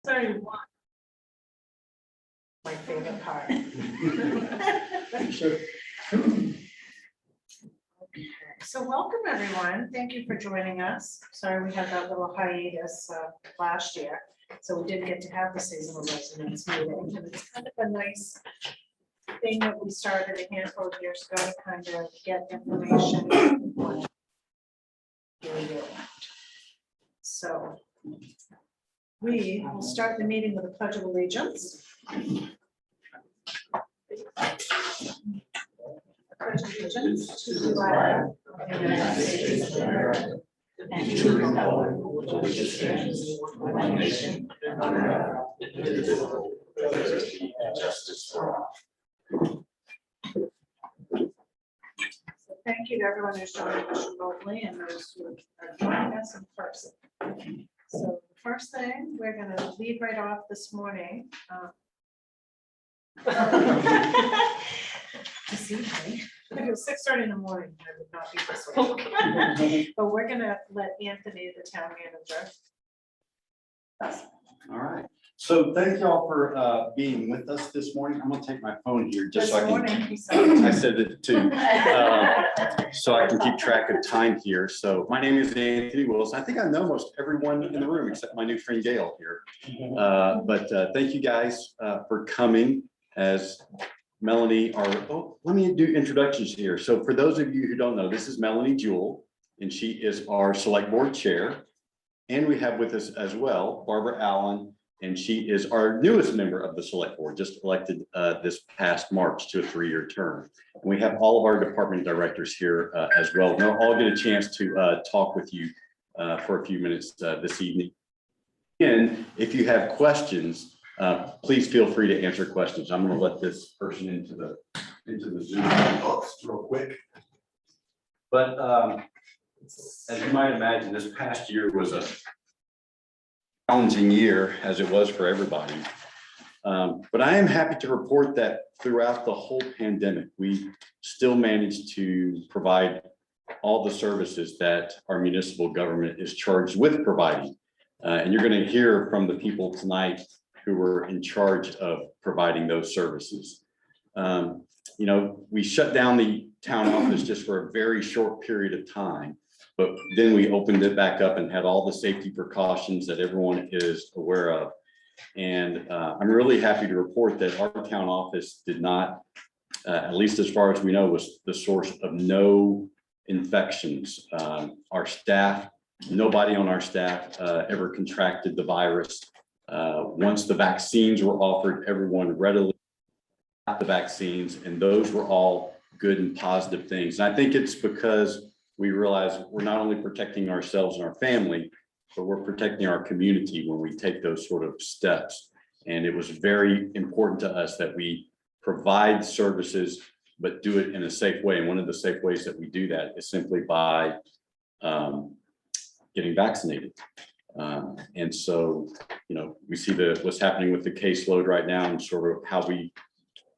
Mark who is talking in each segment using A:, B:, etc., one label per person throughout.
A: 31. My favorite part.
B: Sure.
A: Okay, so welcome everyone. Thank you for joining us. Sorry we had that little hiatus last year, so we didn't get to have the seasonal residents meeting. And it's kind of a nice thing that we started a handful of years ago to kind of get information on year. So we will start the meeting with a pledge of allegiance. Pledge allegiance to the flag of the United States of America and to the republic for which it stands, one nation, under God, indivisible, with liberty and justice for all. So thank you to everyone who's joining us remotely and those who are joining us in person. So the first thing we're going to lead right off this morning. This evening, if it was 6:30 in the morning, I would not be this way. But we're gonna let Anthony, the town manager.
B: All right. So thank y'all for being with us this morning. I'm gonna take my phone here just so I
A: This
B: can.
A: morning, he said.
B: I said it too. So I can keep track of time here. So my name is Anthony Wilson. I think I know most everyone in the room except my new friend Gail here. But thank you guys for coming. As Melanie, let me do introductions here. So for those of you who don't know, this is Melanie Jewell, and she is our select board chair. And we have with us as well, Barbara Allen, and she is our newest member of the select board, just elected this past March to a 3-year term. And we have all of our department directors here as well. They'll all get a chance to talk with you for a few minutes this evening. And if you have questions, please feel free to answer questions. I'm going to let this person into the Zoom real quick. But as you might imagine, this past year was a challenging year, as it was for everybody. But I am happy to report that throughout the whole pandemic, we still managed to provide all the services that our municipal government is charged with providing. And you're going to hear from the people tonight who were in charge of providing those services. You know, we shut down the town office just for a very short period of time, but then we opened it back up and had all the safety precautions that everyone is aware of. And I'm really happy to report that our town office did not, at least as far as we know, was the source of no infections. Our staff, nobody on our staff ever contracted the virus. Once the vaccines were offered, everyone readily got the vaccines, and those were all good and positive things. And I think it's because we realize we're not only protecting ourselves and our family, but we're protecting our community when we take those sort of steps. And it was very important to us that we provide services, but do it in a safe way. And one of the safe ways that we do that is simply by getting vaccinated. And so, you know, we see what's happening with the caseload right now, and sort of how we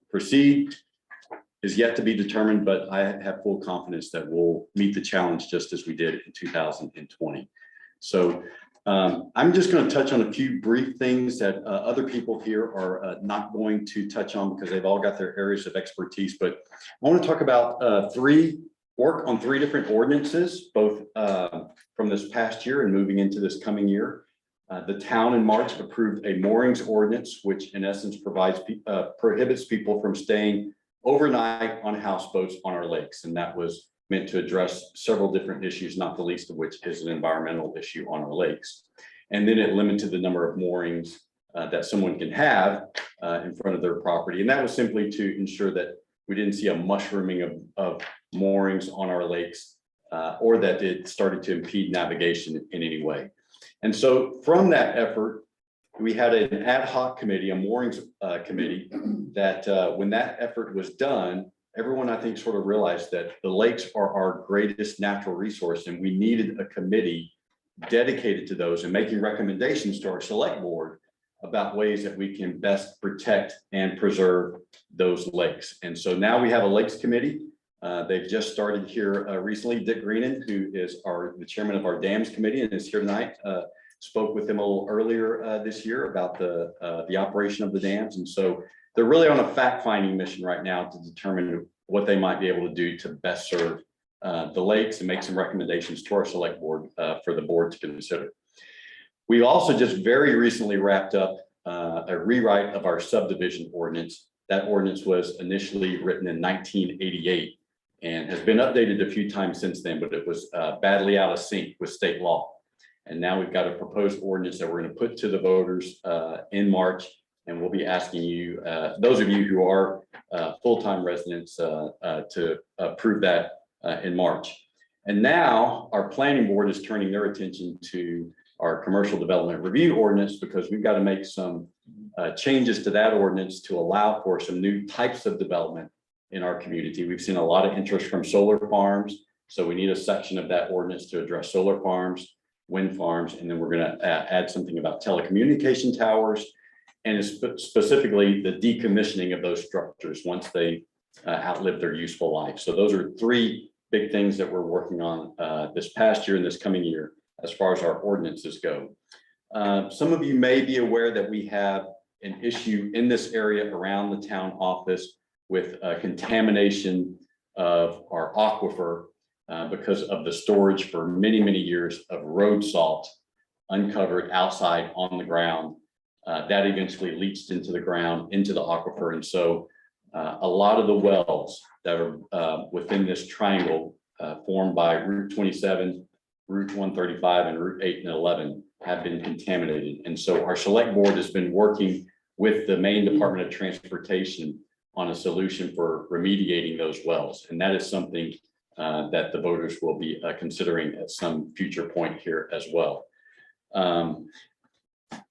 B: proceed is yet to be determined, but I have full confidence that we'll meet the challenge just as we did in 2020. So I'm just going to touch on a few brief things that other people here are not going to touch on because they've all got their areas of expertise. But I want to talk about work on 3 different ordinances, both from this past year and moving into this coming year. The town in March approved a moorings ordinance, which in essence prohibits people from staying overnight on houseboats on our lakes. And that was meant to address several different issues, not the least of which is an environmental issue on our lakes. And then it limited the number of moorings that someone can have in front of their property. And that was simply to ensure that we didn't see a mushrooming of moorings on our lakes or that it started to impede navigation in any way. And so from that effort, we had an ad hoc committee, a moorings committee, that when that effort was done, everyone, I think, sort of realized that the lakes are our greatest natural resource, and we needed a committee dedicated to those and making recommendations to our select board about ways that we can best protect and preserve those lakes. And so now we have a lakes committee. They've just started here recently. Dick Greenan, who is the chairman of our dams committee and is here tonight, spoke with them a little earlier this year about the operation of the dams. And so they're really on a fact-finding mission right now to determine what they might be able to do to best serve the lakes and make some recommendations to our select board for the board to consider. We also just very recently wrapped up a rewrite of our subdivision ordinance. That ordinance was initially written in 1988 and has been updated a few times since then, but it was badly out of sync with state law. And now we've got a proposed ordinance that we're going to put to the voters in March. And we'll be asking you, those of you who are full-time residents, to approve that in March. And now our planning board is turning their attention to our commercial development review ordinance, because we've got to make some changes to that ordinance to allow for some new types of development in our community. We've seen a lot of interest from solar farms. So we need a section of that ordinance to address solar farms, wind farms, and then we're going to add something about telecommunication towers, and specifically the decommissioning of those structures once they outlive their useful life. So those are three big things that we're working on this past year and this coming year as far as our ordinances go. Some of you may be aware that we have an issue in this area around the town office with contamination of our aquifer because of the storage for many, many years of road salt uncovered outside on the ground. That eventually leached into the ground, into the aquifer. And so a lot of the wells that are within this triangle formed by Route 27, Route 135, and Route 8 and 11 have been contaminated. And so our select board has been working with the Maine Department of Transportation on a solution for remediating those wells. And that is something that the voters will be considering at some future point here as well.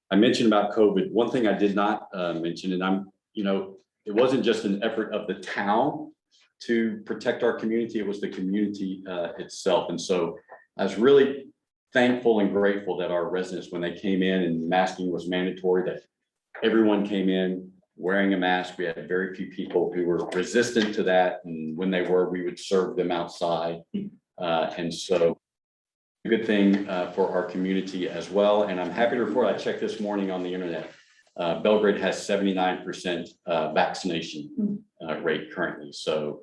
B: I mentioned about COVID. One thing I did not mention, and it wasn't just an effort of the town to protect our community, it was the community itself. And so I was really thankful and grateful that our residents, when they came in and masking was mandatory, that everyone came in wearing a mask. We had very few people who were resistant to that. And when they were, we would serve them outside. And so a good thing for our community as well. And I'm happy to report, I checked this morning on the internet, Belgrade has 79% vaccination rate currently. So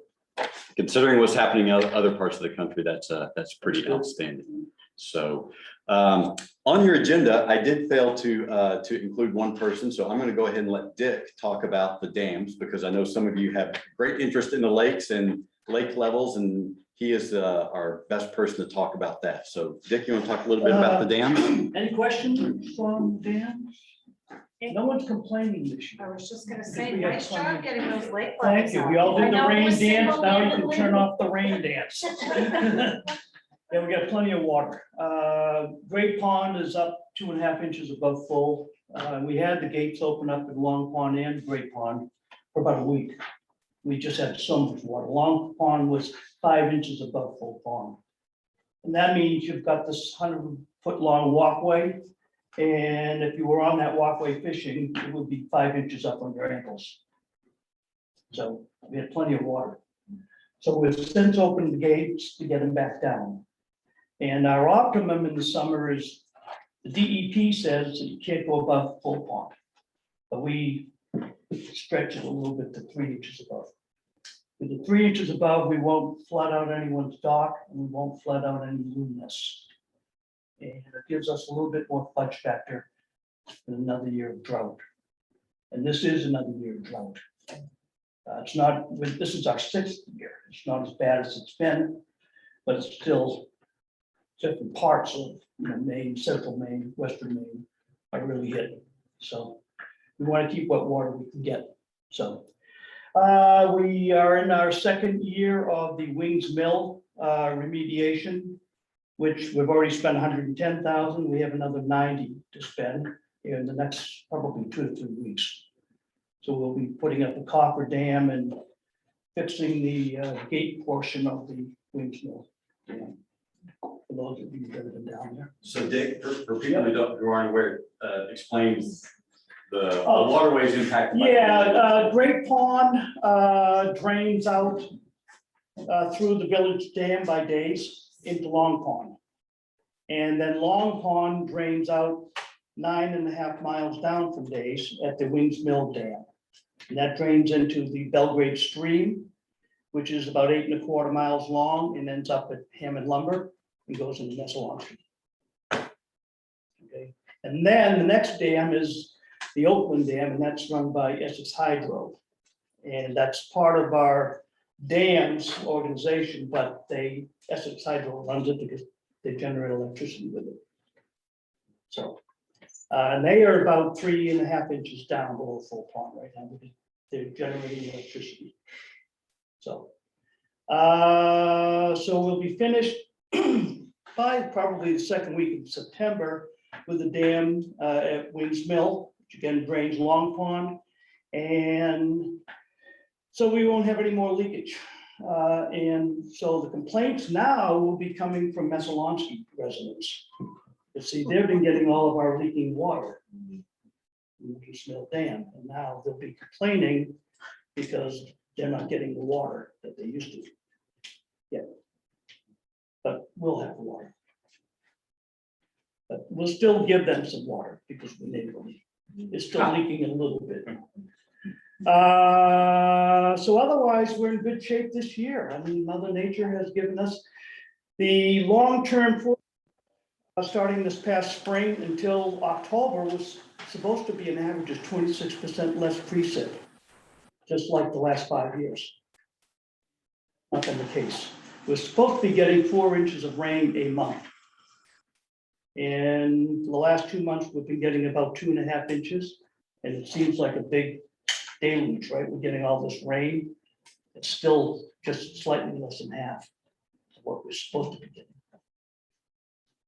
B: considering what's happening in other parts of the country, that's pretty outstanding. So on your agenda, I did fail to include one person. So I'm going to go ahead and let Dick talk about the dams, because I know some of you have great interest in the lakes and lake levels, and he is our best person to talk about that. So Dick, you want to talk a little bit about the dams?
C: Any questions on dams? No one's complaining this year.
A: I was just gonna say, nice job getting those lake levels.
C: Thank you.
A: up.
C: We all
A: I
C: did the
A: know it
C: rain
A: was
C: dance. Now you can turn
A: single-handedly.
C: off the rain dance. Yeah, we got plenty of water. Great Pond is up 2.5 inches above full. We had the gates open up in Long Pond and Great Pond for about a week. We just had so much water. Long Pond was 5 inches above full pond. And that means you've got this 100-foot long walkway. And if you were on that walkway fishing, it would be 5 inches up on your ankles. So we had plenty of water. So we've since opened the gates to get them back down. And our optimum in the summer is, the DEP says that you can't go above full pond. But we stretch it a little bit to 3 inches above. With the 3 inches above, we won't flood out anyone's dock, and we won't flood out any loonness. And it gives us a little bit more fudge factor in another year of drought. And this is another year of drought. It's not, this is our 6th year. It's not as bad as it's been, but it's still different parts of Maine, central Maine, western Maine are really hit. So we want to keep what water we can get. So we are in our 2nd year of the Wings Mill remediation, which we've already spent 110,000. We have another 90 to spend in the next probably 2 to 3 weeks. So we'll be putting up a copper dam and fixing the gate portion of the Wings Mill. For those of you that have been down there.
B: So Dick, for people who aren't aware, explains the waterways impacted.
C: Yeah, Great Pond drains out through the village dam by days into Long Pond. And then Long Pond drains out 9.5 miles down from Days at the Wings Mill Dam. And that drains into the Belgrade Stream, which is about 8.25 miles long and ends up at Hammond Lumber and goes into Messalonskee. Okay, and then the next dam is the Oakland Dam, and that's run by Essex Hydro. And that's part of our dams organization, but Essex Hydro runs it because they generate electricity with it. So, and they are about 3.5 inches down below full pond right now because they're generating electricity. So, so we'll be finished by probably the second week of September with the dam at Wings Mill, which again drains Long Pond. And so we won't have any more leakage. And so the complaints now will be coming from Messalonskee residents. You see, they've been getting all of our leaking water in the Wings Mill Dam, and now they'll be complaining because they're not getting the water that they used to get. But we'll have the water. But we'll still give them some water because we need it. It's still leaking a little bit. So otherwise, we're in good shape this year. I mean, Mother Nature has given us the long-term starting this past spring until October was supposed to be an average of 26% less precip, just like the last 5 years. Not been the case. We're supposed to be getting 4 inches of rain a month. And the last 2 months, we've been getting about 2.5 inches. And it seems like a big deluge, right? We're getting all this rain. It's still just slightly less than half of what we're supposed to be getting.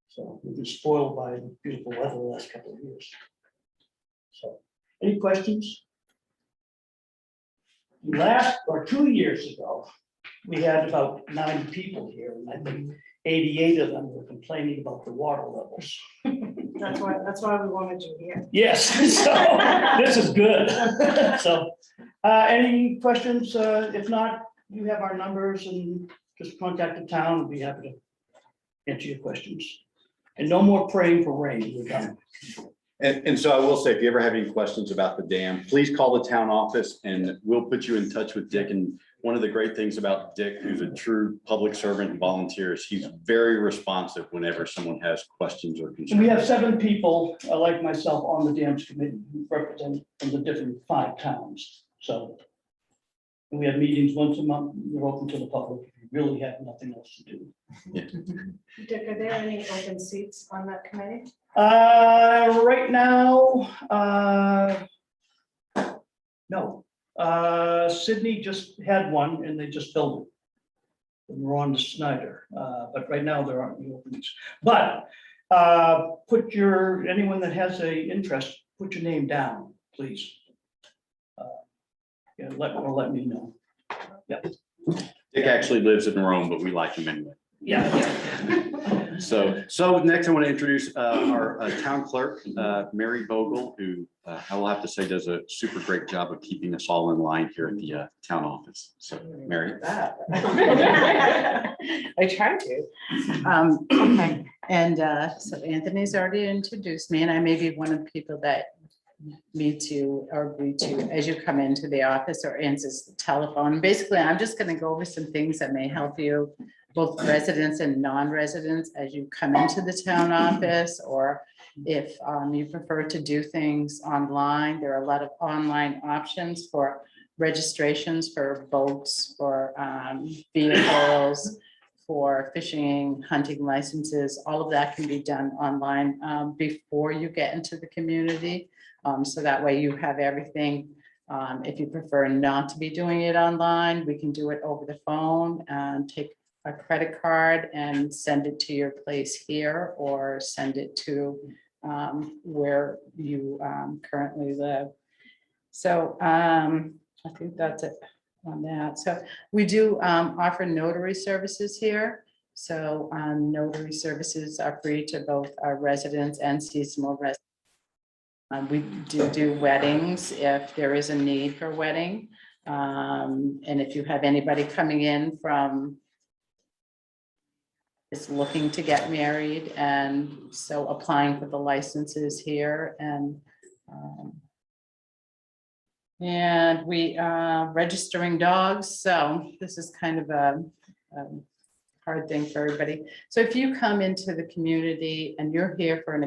C: So we've been spoiled by the beautiful weather the last couple of years. So, any questions? Last or 2 years ago, we had about 90 people here, and I think 88 of them were complaining about the water levels.
A: That's why we wanted you here.
C: Yes, so this is good. So, any questions? If not, you have our numbers and just contact the town. We'll be happy to answer your questions. And no more praying for rain. We're done.
B: And so I will say, if you ever have any questions about the dam, please call the town office and we'll put you in touch with Dick. And one of the great things about Dick, who's a true public servant and volunteer, is he's very responsive whenever someone has questions or concerns.
C: We have 7 people, like myself, on the dams committee who represent from the different 5 towns. So we have meetings once a month. We're open to the public. If you really have nothing else to do.
B: Yeah.
A: Dick, are there any open seats on that committee?
C: Right now, no. Sydney just had one and they just filled it. And we're on to Snyder, but right now there aren't any openings. But anyone that has a interest, put your name down, please. Yeah, let me know. Yeah.
B: Dick actually lives in Rome, but we like him anyway.
C: Yeah.
B: So next I want to introduce our town clerk, Mary Vogel, who I will have to say does a super great job of keeping us all in line here at the town office. So Mary.
D: I try to. Okay, and so Anthony's already introduced me, and I may be one of the people that meets you or greet you as you come into the office or answers the telephone. Basically, I'm just going to go over some things that may help you, both residents and non-residents, as you come into the town office, or if you prefer to do things online. There are a lot of online options for registrations for boats, for vehicles, for fishing, hunting licenses. All of that can be done online before you get into the community. So that way you have everything. If you prefer not to be doing it online, we can do it over the phone and take a credit card and send it to your place here, or send it to where you currently live. So I think that's it on that. So we do offer notary services here. So notary services are free to both our residents and seasonal residents. We do weddings if there is a need for wedding. And if you have anybody coming in from is looking to get married, and so applying for the licenses here, and we are registering dogs, so this is kind of a hard thing for everybody. So if you come into the community and you're here for an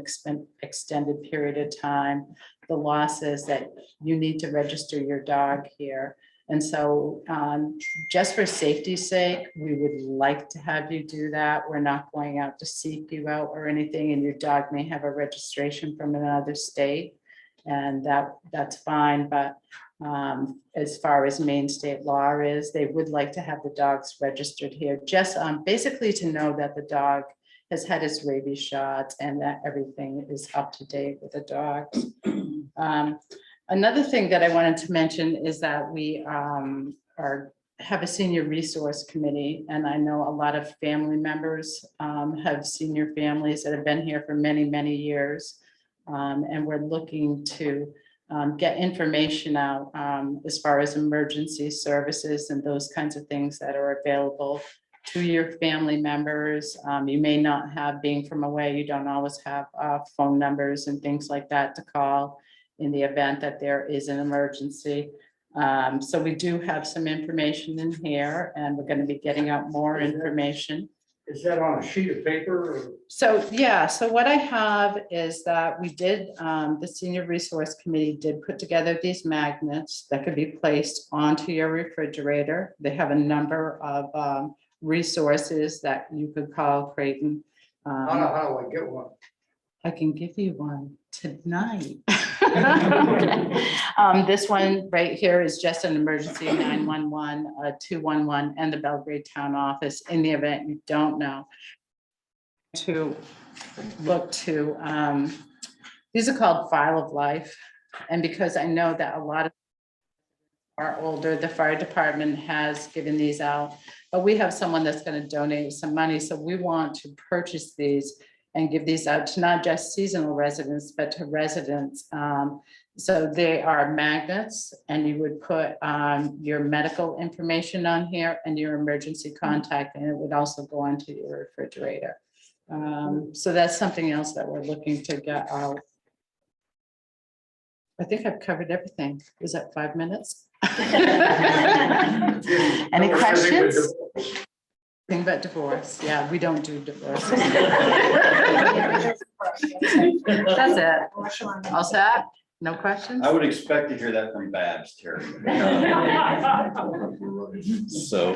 D: extended period of time, the law says that you need to register your dog here. And so just for safety's sake, we would like to have you do that. We're not going out to seek you out or anything, and your dog may have a registration from another state, and that's fine. But as far as Maine state law is, they would like to have the dogs registered here, just basically to know that the dog has had his rabies shots and that everything is up to date with the dogs. Another thing that I wanted to mention is that we have a senior resource committee, and I know a lot of family members have senior families that have been here for many, many years. And we're looking to get information out as far as emergency services and those kinds of things that are available to your family members. You may not have, being from away, you don't always have phone numbers and things like that to call in the event that there is an emergency. So we do have some information in here, and we're going to be getting out more information.
E: Is that on a sheet of paper or?
D: So, yeah, so what I have is that we did, the Senior Resource Committee did put together these magnets that could be placed onto your refrigerator. They have a number of resources that you could call Creighton.
E: How do I get one?
D: I can give you one tonight. This one right here is just an emergency 911, 211, and the Belgrade Town Office in the event you don't know. To look to, these are called File of Life. And because I know that a lot of are older, the fire department has given these out, but we have someone that's going to donate some money. So we want to purchase these and give these out to not just seasonal residents, but to residents. So they are magnets, and you would put your medical information on here and your emergency contact, and it would also go onto your refrigerator. So that's something else that we're looking to get out. I think I've covered everything. Is that 5 minutes? Any questions? Thing but divorce. Yeah, we don't do divorce. That's it. All set? No questions?
B: I would expect to hear that from Babs, Terry. So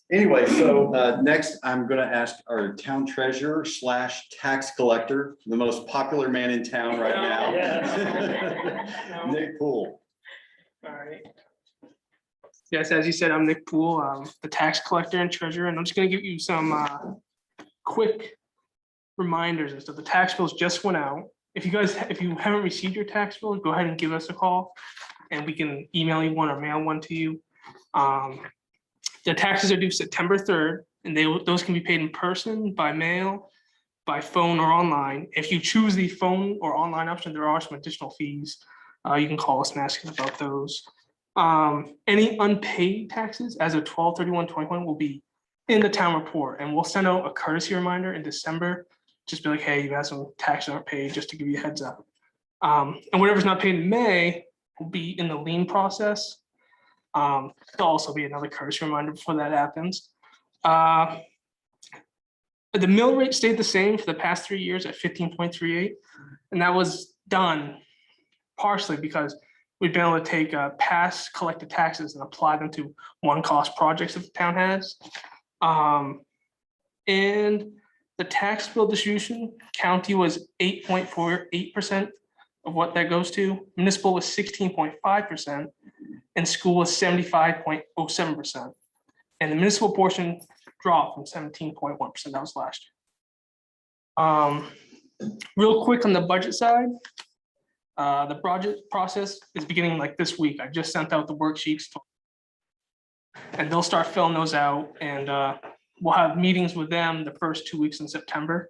B: anyway, so next I'm going to ask our town treasurer / tax collector, the most popular man in town right now. Nick Poole.
F: All right. Yes, as you said, I'm Nick Poole, the tax collector and treasurer, and I'm just gonna give you some quick reminders as to the tax bills just went out. If you haven't received your tax bill, go ahead and give us a call, and we can email you one or mail one to you. The taxes are due September 3rd, and those can be paid in person, by mail, by phone, or online. If you choose the phone or online option, there are some additional fees. You can call us and ask us about those. Any unpaid taxes as of 12/31/21 will be in the town report, and we'll send out a courtesy reminder in December. Just be like, hey, you have some taxes aren't paid, just to give you a heads up. And whatever's not paid in May will be in the lien process. There'll also be another courtesy reminder before that happens. The mill rate stayed the same for the past 3 years at 15.38, and that was done partially because we've been able to take past collected taxes and apply them to one-cost projects that the town has. And the tax bill distribution, county was 8.48% of what that goes to. Municipal was 16.5%, and school was 75.07%. And the municipal portion dropped from 17.1%. That was last year. Real quick on the budget side. The project process is beginning like this week. I just sent out the worksheets and they'll start filling those out, and we'll have meetings with them the first 2 weeks in September.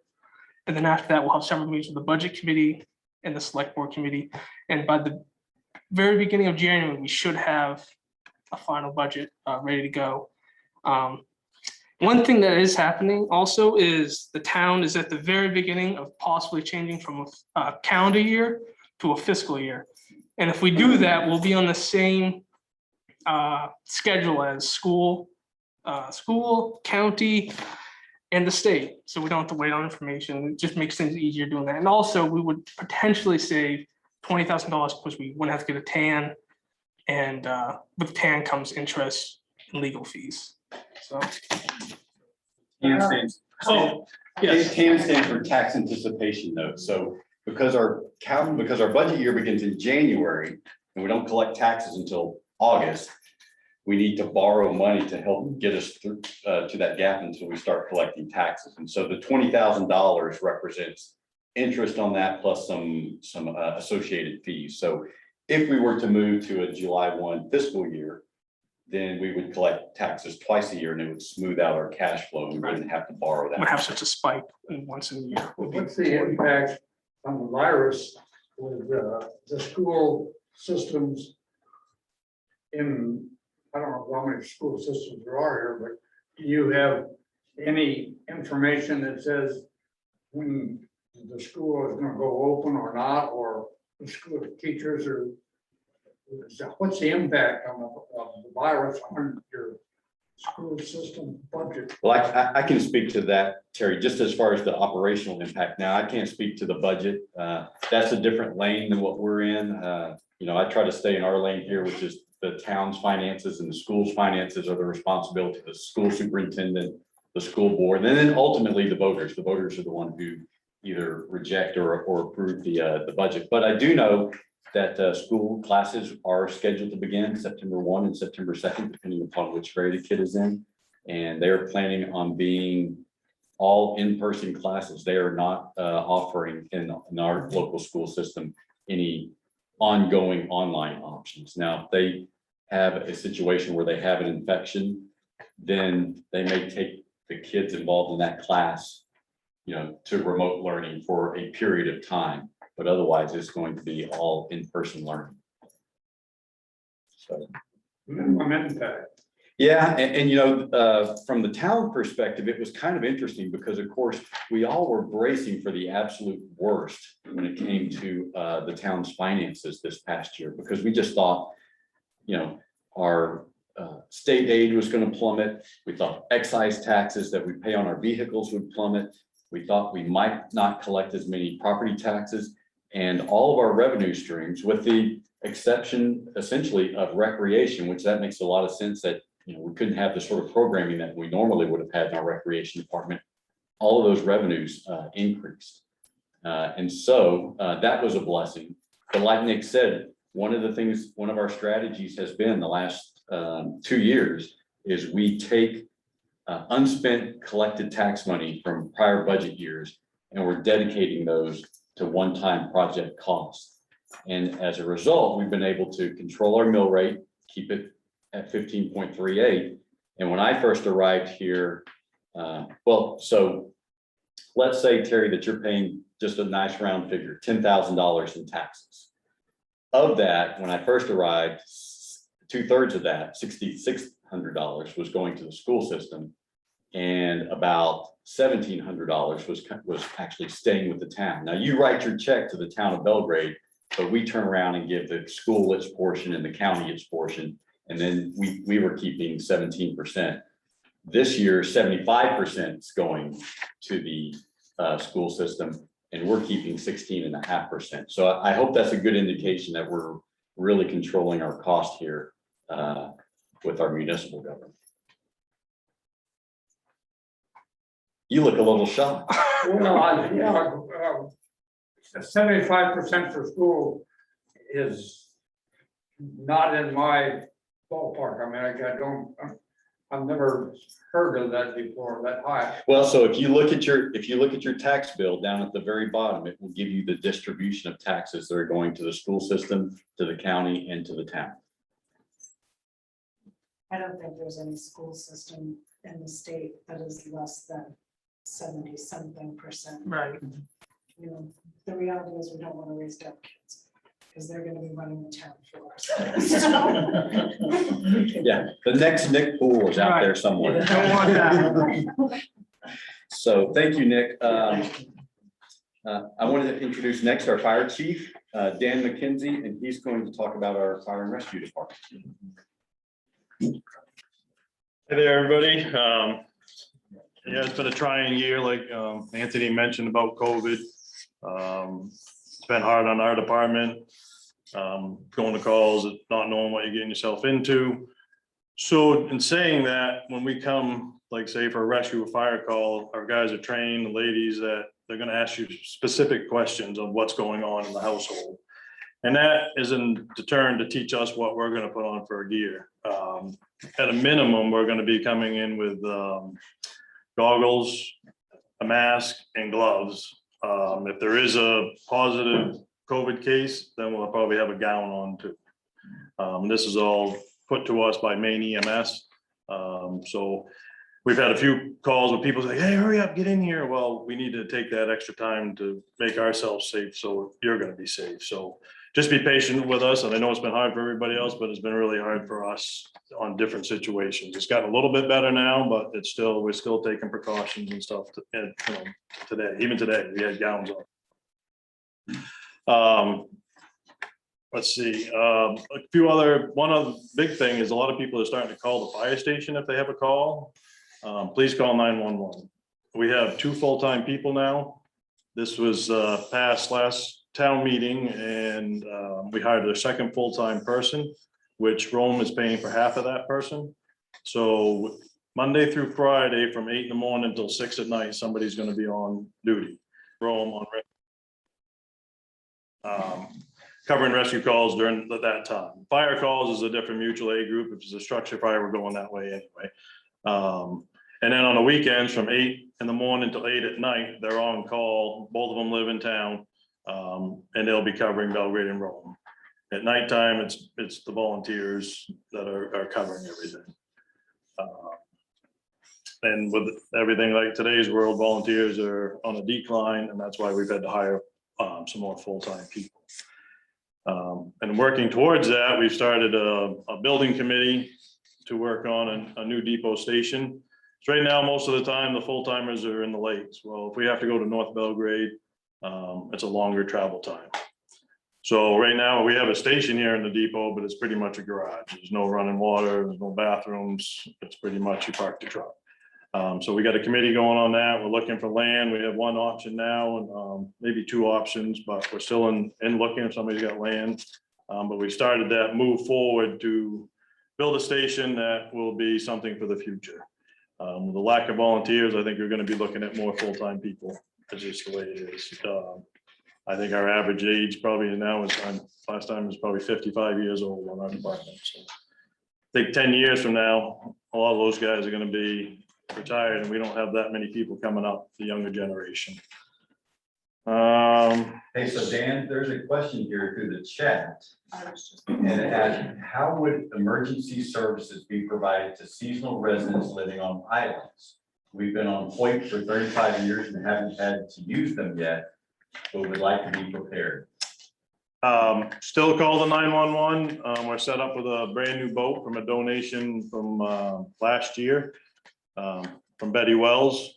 F: And then after that, we'll have several meetings with the budget committee and the select board committee. And by the very beginning of January, we should have a final budget ready to go. One thing that is happening also is the town is at the very beginning of possibly changing from a calendar year to a fiscal year. And if we do that, we'll be on the same schedule as school, county, and the state. So we don't have to wait on information. It just makes things easier doing that. And also, we would potentially save $20,000 because we wouldn't have to get a TAN. And with TAN comes interest and legal fees. So,
B: TAN stands,
F: oh, yes,
B: TAN stands for tax anticipation note. So because our budget year begins in January and we don't collect taxes until August, we need to borrow money to help get us through to that gap until we start collecting taxes. And so the $20,000 represents interest on that plus some associated fees. So if we were to move to a July 1 fiscal year, then we would collect taxes twice a year and it would smooth out our cash flow. We wouldn't have to borrow that.
F: would have such a spike in once a year.
E: What's the impact on the virus with the school systems in, I don't know how many school systems there are here, but do you have any information that says when the school is gonna go open or not, or the school teachers are, what's the impact on the virus on your school system budget?
B: Well, I can speak to that, Terry, just as far as the operational impact. Now, I can't speak to the budget. That's a different lane than what we're in. I try to stay in our lane here, which is the town's finances, and the school's finances are the responsibility of the school superintendent, the school board, and then ultimately the voters. The voters are the one who either reject or approve the budget. But I do know that school classes are scheduled to begin September 1 and September 2nd, depending upon which grade the kid is in. And they're planning on being all in-person classes. They are not offering in our local school system any ongoing online options. Now, if they have a situation where they have an infection, then they may take the kids involved in that class, to remote learning for a period of time. But otherwise, it's going to be all in-person learning. So,
E: Minimum impact.
B: yeah, and from the town perspective, it was kind of interesting because, of course, we all were bracing for the absolute worst when it came to the town's finances this past year, because we just thought, our state aid was going to plummet. We thought excise taxes that we pay on our vehicles would plummet. We thought we might not collect as many property taxes, and all of our revenue streams, with the exception essentially of recreation, which that makes a lot of sense that, we couldn't have the sort of programming that we normally would have had in our recreation department. All of those revenues increased. And so that was a blessing. But like Nick said, one of our strategies has been the last 2 years is we take unspent collected tax money from prior budget years, and we're dedicating those to one-time project costs. And as a result, we've been able to control our mill rate, keep it at 15.38. And when I first arrived here, so let's say, Terry, that you're paying just a nice round figure, $10,000 in taxes. Of that, when I first arrived, 2/3 of that, $6,600 was going to the school system, and about $1,700 was actually staying with the town. Now, you write your check to the town of Belgrade, but we turn around and give the school its portion and the county its portion, and then we were keeping 17%. This year, 75% is going to the school system, and we're keeping 16.5%. So I hope that's a good indication that we're really controlling our cost here with our municipal government. You look a little shocked.
E: Well, 75% for school is not in my ballpark. I mean, I've never heard of that before, that high.
B: Well, so if you look at your tax bill down at the very bottom, it will give you the distribution of taxes that are going to the school system, to the county, and to the town.
A: I don't think there's any school system in the state that is less than 70-something%.
F: right.
A: The reality is we don't want to raise dumb kids. because they're gonna be running the town for us. So,
B: Yeah, the next Nick Pool is out there somewhere.
F: Don't want that.
B: So thank you, Nick. I wanted to introduce next our fire chief, Dan McKenzie, and he's going to talk about our fire and rescue department.
G: Hey there, everybody. Yeah, it's been a trying year, like Anthony mentioned about COVID. It's been hard on our department, going to calls, not knowing what you're getting yourself into. So in saying that, when we come, like say for a rescue or fire call, our guys are trained, the ladies, that they're gonna ask you specific questions of what's going on in the household. And that is in turn to teach us what we're gonna put on for our gear. At a minimum, we're gonna be coming in with goggles, a mask, and gloves. If there is a positive COVID case, then we'll probably have a gown on too. This is all put to us by Maine EMS. So we've had a few calls where people say, hey, hurry up, get in here. Well, we need to take that extra time to make ourselves safe, so you're gonna be safe. So just be patient with us. And I know it's been hard for everybody else, but it's been really hard for us on different situations. It's gotten a little bit better now, but it's still, we're still taking precautions and stuff today, even today, we had gowns on. Let's see, a few other, one of the big thing is a lot of people are starting to call the fire station if they have a call. Please call 911. We have 2 full-time people now. This was passed last town meeting, and we hired a second full-time person, which Rome is paying for half of that person. So Monday through Friday, from 8 in the morning until 6 at night, somebody's gonna be on duty. Rome on covering rescue calls during that time. Fire calls is a different mutual aid group. If it's a structure fire, we're going that way anyway. And then on the weekends, from 8 in the morning till 8 at night, they're on call. Both of them live in town, and they'll be covering Belgrade and Rome. At nighttime, it's the volunteers that are covering everything. And with everything like today's world, volunteers are on a decline, and that's why we've had to hire some more full-time people. And working towards that, we've started a building committee to work on a new depot station. So right now, most of the time, the full-timers are in the lakes. Well, if we have to go to North Belgrade, it's a longer travel time. So right now, we have a station here in the depot, but it's pretty much a garage. There's no running water, there's no bathrooms. It's pretty much you park the truck. So we got a committee going on that. We're looking for land. We have one option now, and maybe 2 options, but we're still in looking if somebody's got land. But we started that move forward to build a station that will be something for the future. With the lack of volunteers, I think we're going to be looking at more full-time people. That's just the way it is. I think our average age probably now is, last time was probably 55 years old on our department. So I think 10 years from now, a lot of those guys are going to be retired, and we don't have that many people coming up, the younger generation.
B: Hey, so Dan, there's a question here through the chat. And it asks, how would emergency services be provided to seasonal residents living on islands? We've been on point for 35 years and haven't had to use them yet, but would like to be prepared.
G: Still call the 911. We're set up with a brand new boat from a donation from last year from Betty Wells.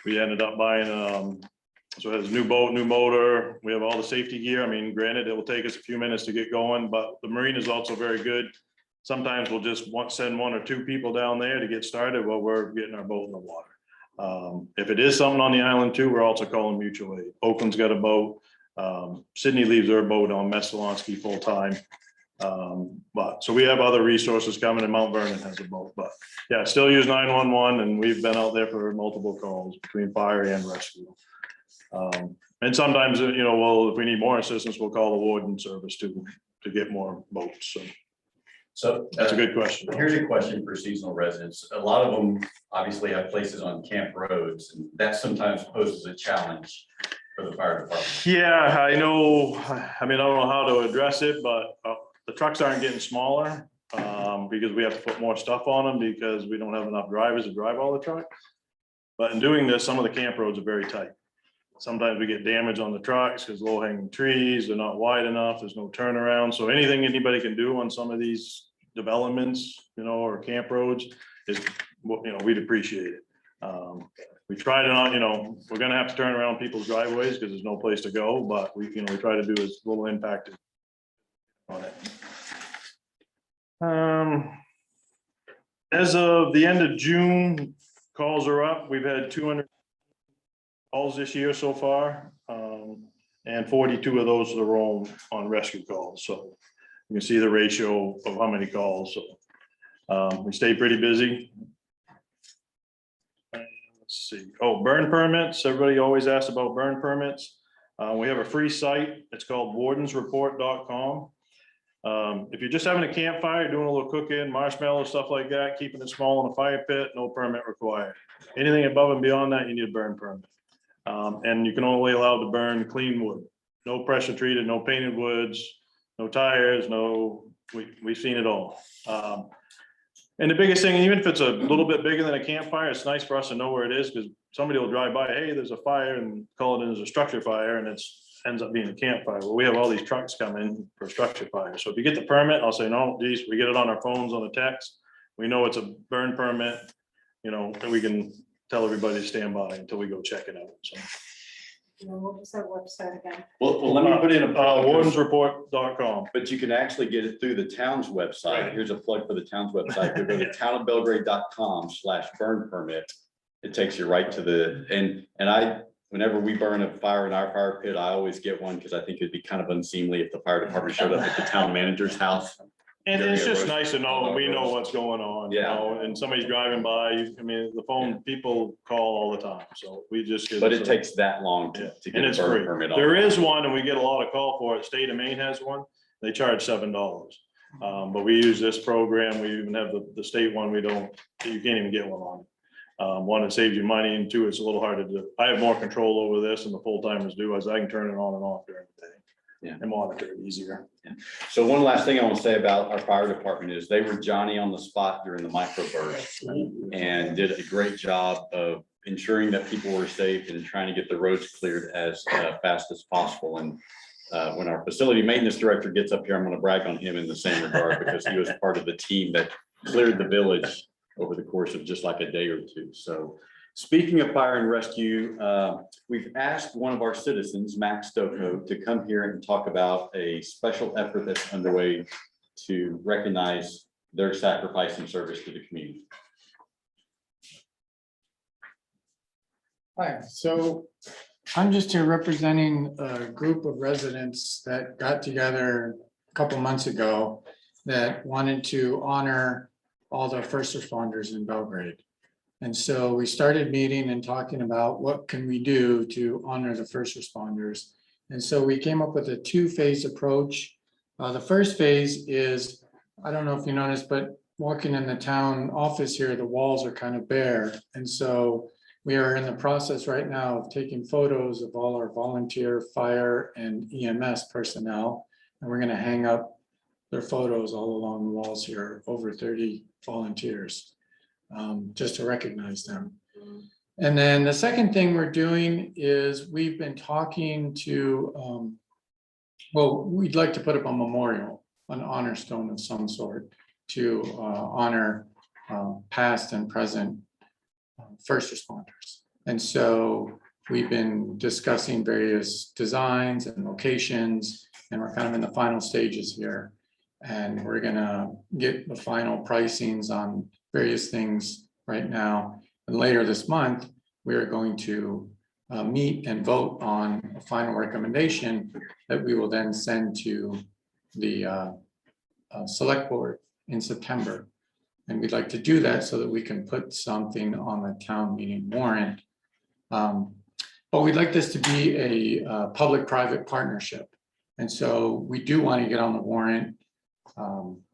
G: We ended up buying so it has a new boat, new motor. We have all the safety gear. I mean, granted, it will take us a few minutes to get going, but the marine is also very good. Sometimes we'll just send 1 or 2 people down there to get started while we're getting our boat in the water. If it is something on the island too, we're also calling mutual aid. Oakland's got a boat. Sydney leaves their boat on Messalonsky full time. But so we have other resources coming, and Mount Vernon has a boat, but yeah, still use 911, and we've been out there for multiple calls between fire and rescue. And sometimes, you know, well, if we need more assistance, we'll call the warden service to get more boats. So that's a good question.
B: Here's a question for seasonal residents. A lot of them obviously have places on camp roads, and that sometimes poses a challenge for the fire department.
G: Yeah, I know. I mean, I don't know how to address it, but the trucks aren't getting smaller because we have to put more stuff on them because we don't have enough drivers to drive all the trucks. But in doing this, some of the camp roads are very tight. sometimes we get damage on the trucks because low hanging trees, they're not wide enough, there's no turnaround. So anything anybody can do on some of these developments, or camp roads is, we'd appreciate it. We try to not, we're gonna have to turn around people's driveways because there's no place to go, but we try to do as little impact on it. As of the end of June, calls are up. We've had 200 calls this year so far, and 42 of those are on rescue calls. So you can see the ratio of how many calls. So we stay pretty busy. Let's see. Oh, burn permits. Everybody always asks about burn permits. We have a free site. It's called wardensreport.com. If you're just having a campfire, doing a little cooking, marshmallow, stuff like that, keeping it small in a fire pit, no permit required. Anything above and beyond that, you need a burn permit. And you can only allow to burn clean wood, no pressure treated, no painted woods, no tires, we've seen it all. And the biggest thing, even if it's a little bit bigger than a campfire, it's nice for us to know where it is, because somebody will drive by, hey, there's a fire, and call it as a structure fire, and ends up being a campfire. Well, we have all these trucks come in for structure fire. So if you get the permit, I'll say, no, geez, we get it on our phones, on a text. We know it's a burn permit, and we can tell everybody to stand by until we go check it out. So.
A: What was that website again?
B: Well, let me put in a.
G: Wardensreport.com.
B: But you can actually get it through the town's website.
G: Right.
B: Here's a plug for the town's website. You go to townofbelgrade.com/burn permit. It takes you right to whenever we burn a fire in our fire pit, I always get one because I think it'd be kind of unseemly if the fire department showed up at the town manager's house.
G: And it's just nice to know, we know what's going on, and somebody's driving by, the phone, people call all the time, so we just.
B: But it takes that long to get
G: And
B: a
G: it's
B: burn
G: free.
B: permit.
G: There is one, and we get a lot of call for it. State of Maine has one. They charge $7. But we use this program. We even have the state one. You can't even get one on. One, it saves you money, and two, it's a little harder to do. I have more control over this than the full timers do, as I can turn it on and off during the day. And monitor it easier.
B: So one last thing I want to say about our fire department is they were Johnny on the spot during the microburst and did a great job of ensuring that people were safe and trying to get the roads cleared as fast as possible. And when our facility maintenance director gets up here, I'm going to brag on him in the same regard, because he was part of the team that cleared the village over the course of just like a day or two. So speaking of fire and rescue, we've asked one of our citizens, Max Stokoe, to come here and talk about a special effort that's underway to recognize their sacrifice and service to the community.
E: Hi, so I'm just here representing a group of residents that got together a couple months ago that wanted to honor all the first responders in Belgrade. And so we started meeting and talking about what can we do to honor the first responders. And so we came up with a two-phase approach. The first phase is, I don't know if you noticed, but walking in the town office here, the walls are kind of bare. And so we are in the process right now of taking photos of all our volunteer fire and EMS personnel. And we're going to hang up their photos all along the walls here, over 30 volunteers. Just to recognize them. And then the second thing we're doing is we've been talking to, we'd like to put up a memorial, an honor stone of some sort to honor past and present first responders. And so we've been discussing various designs and locations, and we're kind of in the final stages here. And we're gonna get the final pricings on various things right now. And later this month, we are going to meet and vote on a final recommendation that we will then send to the select board in September. And we'd like to do that so that we can put something on the town meeting warrant. But we'd like this to be a public-private partnership. And so we do want to get on the warrant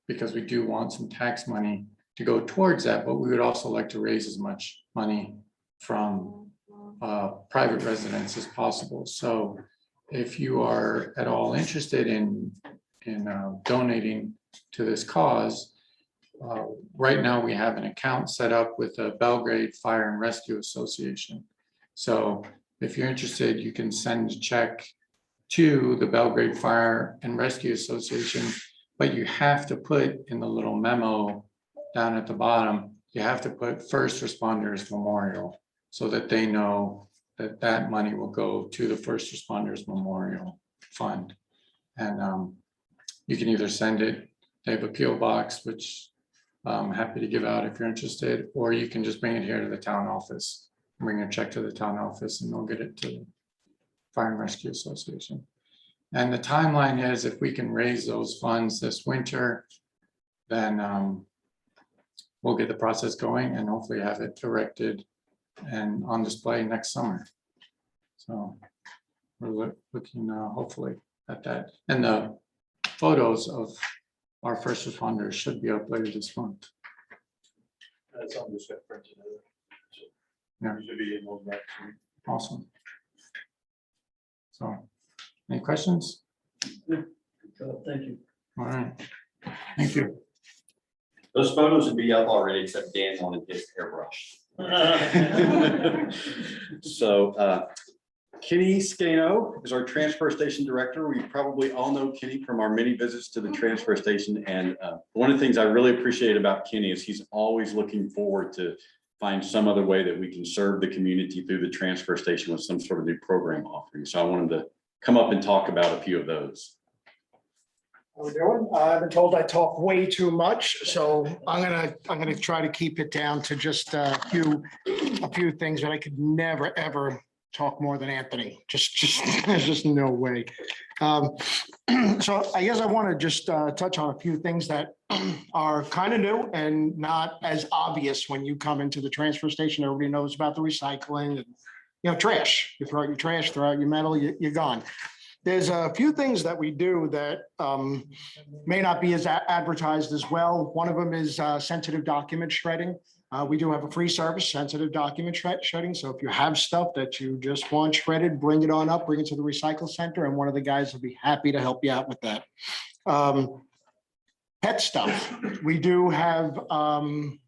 E: because we do want some tax money to go towards that, but we would also like to raise as much money from private residents as possible. So if you are at all interested in donating to this cause, right now we have an account set up with the Belgrade Fire and Rescue Association. So if you're interested, you can send a check to the Belgrade Fire and Rescue Association, but you have to put in the little memo down at the bottom, you have to put First Responders Memorial so that they know that that money will go to the First Responders Memorial Fund. And you can either send it, they have a PO box, which I'm happy to give out if you're interested, or you can just bring it here to the town office. Bring a check to the town office and they'll get it to the Fire and Rescue Association. And the timeline is if we can raise those funds this winter, then we'll get the process going and hopefully have it erected and on display next summer. So we're looking hopefully at that. And the photos of our first responders should be up later this month.
G: That's on this printed.
E: Yeah.
G: Should be in those back.
E: Awesome. So, any questions?
C: Thank you.
E: All right, thank you.
B: Those photos would be up already, except Dan wanted his airbrush. So Kenny Scano is our transfer station director. We probably all know Kenny from our many visits to the transfer station. And one of the things I really appreciate about Kenny is he's always looking forward to find some other way that we can serve the community through the transfer station with some sort of new program offering. So I wanted to come up and talk about a few of those.
H: How we doing? I've been told I talk way too much, so I'm gonna try to keep it down to just a few things that I could never, ever talk more than Anthony. There's just no way. So I guess I want to just touch on a few things that are kind of new and not as obvious when you come into the transfer station. Everybody knows about the recycling and, trash. You throw out your trash, throw out your metal, you're gone. There's a few things that we do that may not be as advertised as well. One of them is sensitive document shredding. We do have a free service, sensitive document shredding. So if you have stuff that you just want shredded, bring it on up, bring it to the recycle center, and one of the guys will be happy to help you out with that. Pet stuff. We do have kind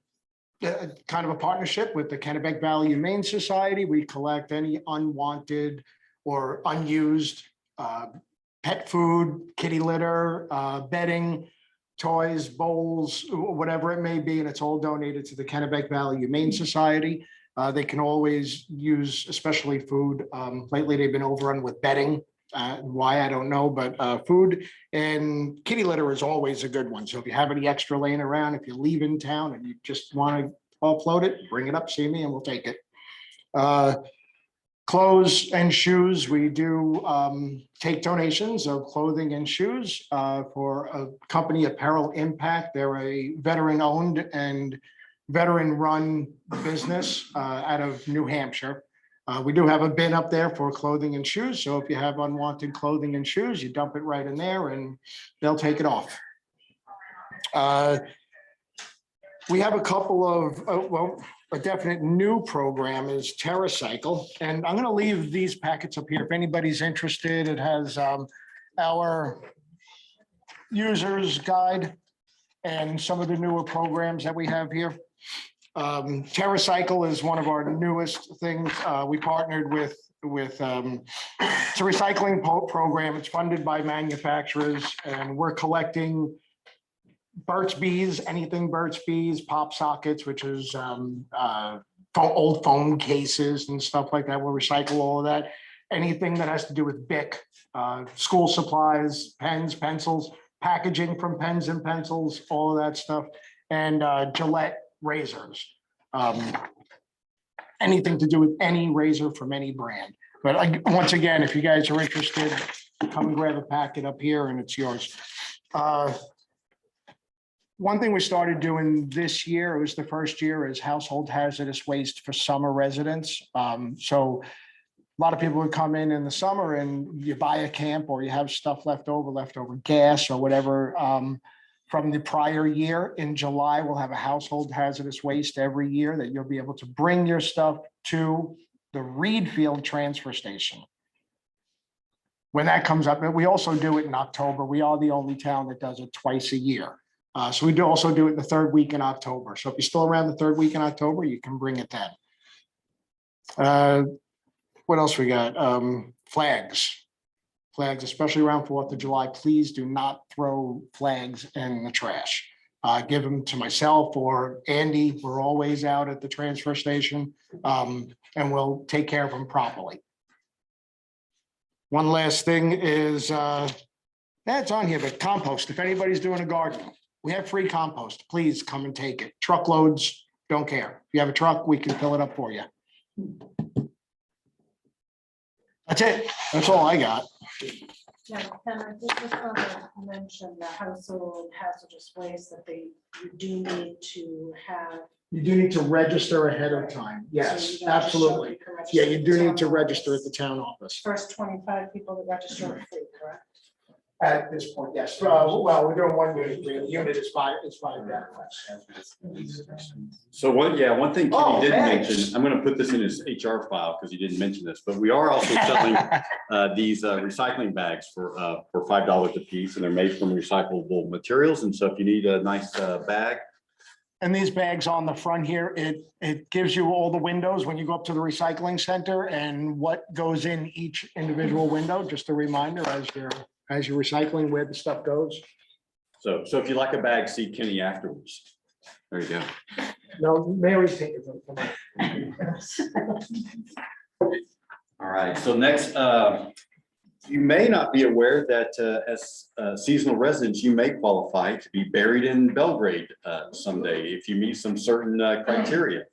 H: of a partnership with the Kennebec Valley Humane Society. We collect any unwanted or unused pet food, kitty litter, bedding, toys, bowls, whatever it may be, and it's all donated to the Kennebec Valley Humane Society. They can always use, especially food. Lately, they've been overrun with bedding. Why, I don't know, but food and kitty litter is always a good one. So if you have any extra laying around, if you leave in town and you just want to offload it, bring it up, see me, and we'll take it. Clothes and shoes, we do take donations of clothing and shoes for a company, Apparel Impact. They're a veteran-owned and veteran-run business out of New Hampshire. We do have a bin up there for clothing and shoes. So if you have unwanted clothing and shoes, you dump it right in there and they'll take it off. We have a couple of, a definite new program is TerraCycle, and I'm going to leave these packets up here. If anybody's interested, it has our user's guide and some of the newer programs that we have here. TerraCycle is one of our newest things. We partnered with it's a recycling program. It's funded by manufacturers, and we're collecting Burt's Bees, anything Burt's Bees, pop sockets, which is old phone cases and stuff like that. We'll recycle all of that. Anything that has to do with BIC, school supplies, pens, pencils, packaging from pens and pencils, all of that stuff, and Gillette razors. Anything to do with any razor from any brand. But once again, if you guys are interested, come and grab a packet up here and it's yours. One thing we started doing this year, it was the first year, is household hazardous waste for summer residents. So a lot of people would come in the summer and you buy a camp or you have stuff leftover gas or whatever from the prior year. In July, we'll have a household hazardous waste every year that you'll be able to bring your stuff to the Reed Field transfer station. When that comes up, and we also do it in October. We are the only town that does it twice a year. So we do also do it the third week in October. So if you're still around the third week in October, you can bring it then. What else we got? Flags. Flags, especially around 4th of July, please do not throw flags in the trash. Give them to myself or Andy. We're always out at the transfer station, and we'll take care of them properly. One last thing is, that's on here, but compost. If anybody's doing a garden, we have free compost. Please come and take it. Truckloads, don't care. If you have a truck, we can fill it up for you. That's it. That's all I got.
A: Yeah, and I just was gonna mention the household hazardous waste that you do need to have.
H: You do need to register ahead of time.
A: So
H: Yes,
A: you gotta show
H: absolutely.
A: you can
H: Yeah,
A: register
H: you
A: at
H: do
A: the
H: need
A: town
H: to register at
A: office.
H: the town office.
A: First 25 people that register are free, correct?
H: At this point, yes. Well, we're doing one unit. The unit is five
B: So one thing
H: Oh,
B: Kenny did
H: thanks.
B: mention, I'm gonna put this in his HR file because he didn't mention this, but we are also selling these recycling bags for $5 a piece, and they're made from recyclable materials. And so if you need a nice bag,
H: And these bags on the front here, it gives you all the windows when you go up to the recycling center and what goes in each individual window, just a reminder as you're recycling where the stuff goes.
B: so if you like a bag, see Kenny afterwards. There you go.
H: No, Mary's taking them.
B: All right, so next, you may not be aware that as seasonal residents, you may qualify to be buried in Belgrade someday if you meet some certain criteria.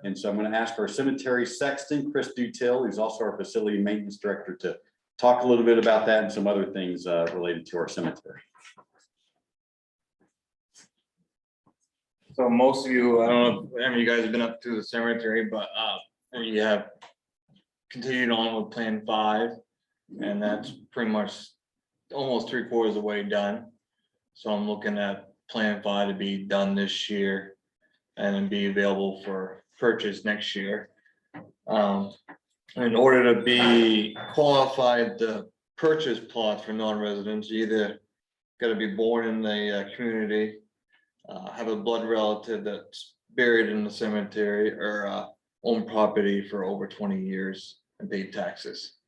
B: And so I'm going to ask our cemetery sexton, Chris Dutil, who's also our facility maintenance director, to talk a little bit about that and some other things related to our cemetery.
I: So most of you, I don't know if any of you guys have been up to the cemetery, but we have continued on with Plan 5. And that's pretty much almost 3/4 of the way done. So I'm looking at Plan 5 to be done this year and then be available for purchase next year. In order to be qualified to purchase plots for non-residents, you either gotta be born in the community, have a blood relative that's buried in the cemetery, or own property for over 20 years and pay taxes.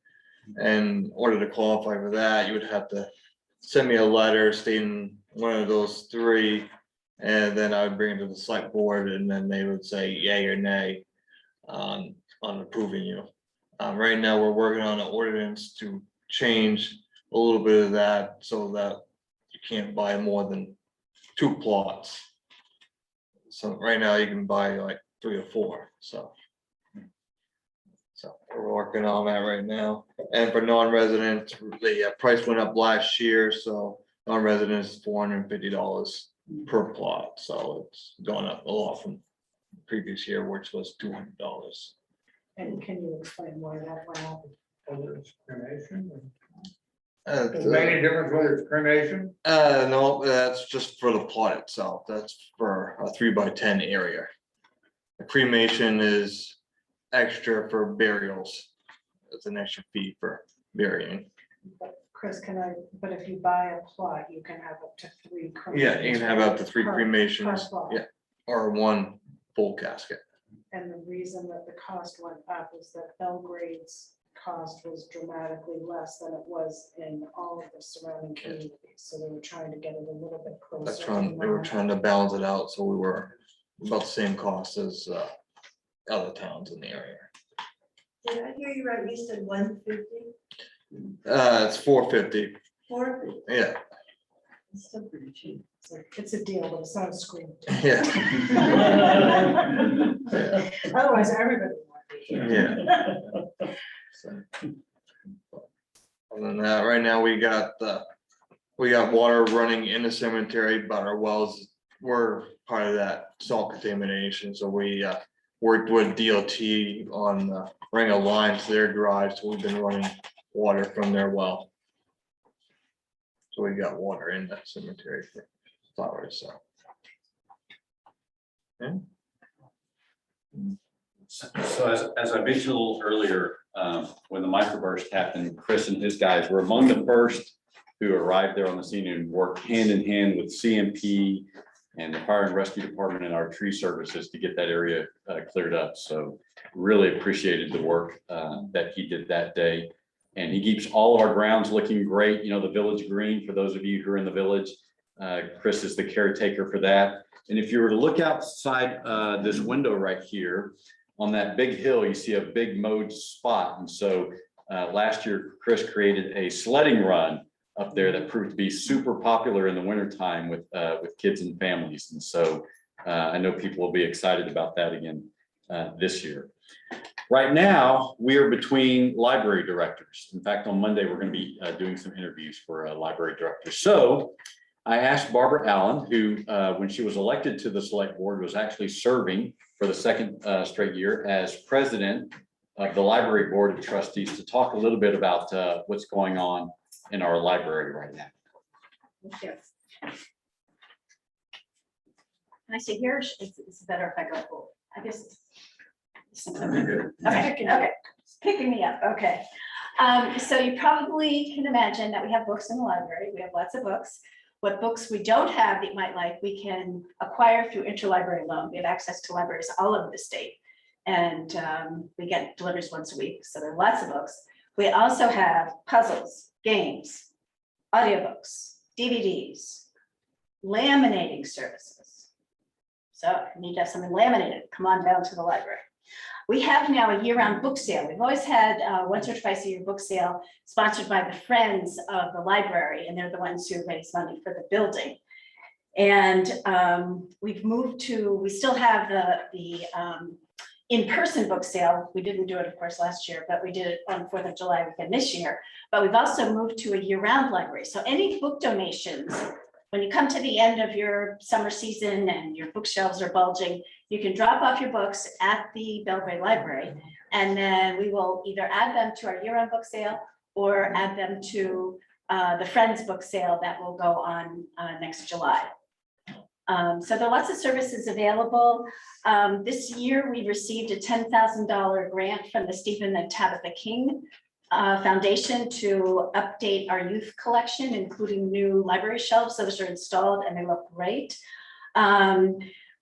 I: And in order to qualify for that, you would have to send me a letter stating one of those three. And then I would bring it to the select board, and then they would say yay or nay on approving you. Right now, we're working on an ordinance to change a little bit of that so that you can't buy more than 2 plots. So right now you can buy like 3 or 4, so we're working on that right now. And for non-residents, the price went up last year, so non-residents is $450 per plot, so it's gone up a lot from the previous year, which was $200.
A: And can you explain why that went up?
E: Whether it's cremation.
I: Uh,
E: Is there any difference whether it's cremation?
I: No, that's just for the plot itself. That's for a 3x10 area. The cremation is extra for burials. It's an extra fee for burying.
A: But Chris, but if you buy a plot, you can have up to 3 cremations.
I: Yeah, you can have up to 3
A: per-
I: cremations,
A: per plot.
I: yeah, or 1 full casket.
A: And the reason that the cost went up is that Belgrade's cost was dramatically less than it was in all of the surrounding communities. So they were trying to get it a little bit closer.
I: That's
A: to
I: they were
A: normal.
I: trying to balance it out, so we were about the same cost as other towns in the area.
J: Did I hear you right? You said 150,
I: It's $450,
J: 450?
I: yeah,
J: It's still pretty cheap.
A: It's a deal, but it's not a screen.
I: yeah.
A: Otherwise, everybody would be.
I: Yeah. So, other than that, right now we got water running in the cemetery, but our wells were part of that salt contamination, so we worked with DOT on running a line to their garage, so we've been running water from their well. So we got water in that cemetery for flowers, so. Yeah.
B: So as I mentioned a little earlier, when the microburst happened, Chris and his guys were among the first who arrived there on the scene and worked hand in hand with CMP, and the fire and rescue department and our tree services to get that area cleared up. So really appreciated the work that he did that day. And he keeps all of our grounds looking great. You know, the village green, for those of you who are in the village, Chris is the caretaker for that. And if you were to look outside this window right here, on that big hill, you see a big mowed spot. And so last year, Chris created a sledding run up there that proved to be super popular in the wintertime with kids and families. And so I know people will be excited about that again this year. Right now, we are between library directors. In fact, on Monday, we're going to be doing some interviews for library directors. So I asked Barbara Allen, who, when she was elected to the select board, was actually serving for the second straight year as president of the library board of trustees, to talk a little bit about what's going on in our library right now.
K: Thank you. Can I sit here? It's better if I go forward. I guess. Okay, it's picking me up, okay. So you probably can imagine that we have books in the library. We have lots of books. What books we don't have that you might like, we can acquire through interlibrary loan. We have access to libraries all over the state. And we get deliveries once a week, so there are lots of books. We also have puzzles, games, audiobooks, DVDs, laminating services. So if you need to have something laminated, come on down to the library. We have now a year-round book sale. We've always had once or twice a year book sale sponsored by the Friends of the Library, and they're the ones who raise money for the building. And we've moved to, we still have the in-person book sale. We didn't do it, of course, last year, but we did it on 4th of July weekend this year. But we've also moved to a year-round library. So any book donations, when you come to the end of your summer season and your bookshelves are bulging, you can drop off your books at the Belgrade Library, and then we will either add them to our year-round book sale or add them to the Friends book sale that will go on next July. So there are lots of services available. This year, we received a $10,000 grant from the Stephen and Tabitha King Foundation to update our youth collection, including new library shelves. Those are installed and they look great.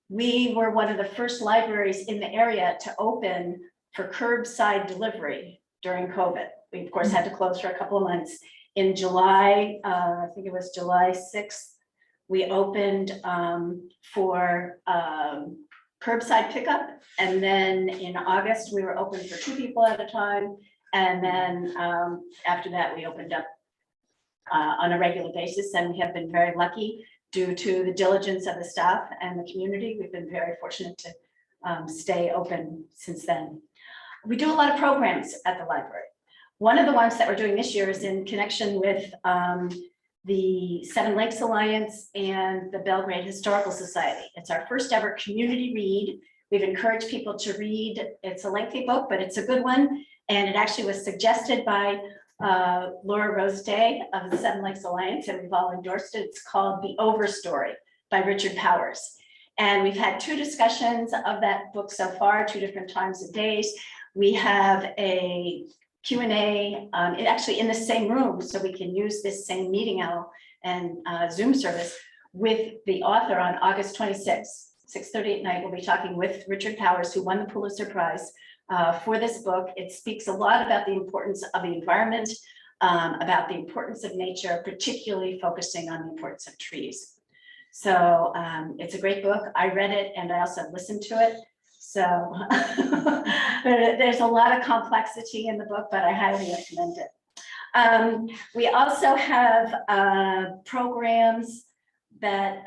K: We were one of the first libraries in the area to open for curbside delivery during COVID. We, of course, had to close for a couple of months. In July, I think it was July 6th, we opened for curbside pickup. And then in August, we were open for 2 people at a time. And then after that, we opened up on a regular basis, and we have been very lucky due to the diligence of the staff and the community. We've been very fortunate to stay open since then. We do a lot of programs at the library. One of the ones that we're doing this year is in connection with the Seven Lakes Alliance and the Belgrade Historical Society. It's our first ever community read. We've encouraged people to read. It's a lengthy book, but it's a good one. And it actually was suggested by Laura Rose Day of the Seven Lakes Alliance, and we've all endorsed it. It's called The Overstory by Richard Powers. And we've had 2 discussions of that book so far, 2 different times of days. We have a Q&A actually in the same room, so we can use this same meeting owl and Zoom service with the author on August 26th, 6:30 at night. We'll be talking with Richard Powers, who won the Pulitzer Prize for this book. It speaks a lot about the importance of the environment, about the importance of nature, particularly focusing on the importance of trees. So it's a great book. I read it and I also listened to it. So there's a lot of complexity in the book, but I highly recommend it. We also have programs that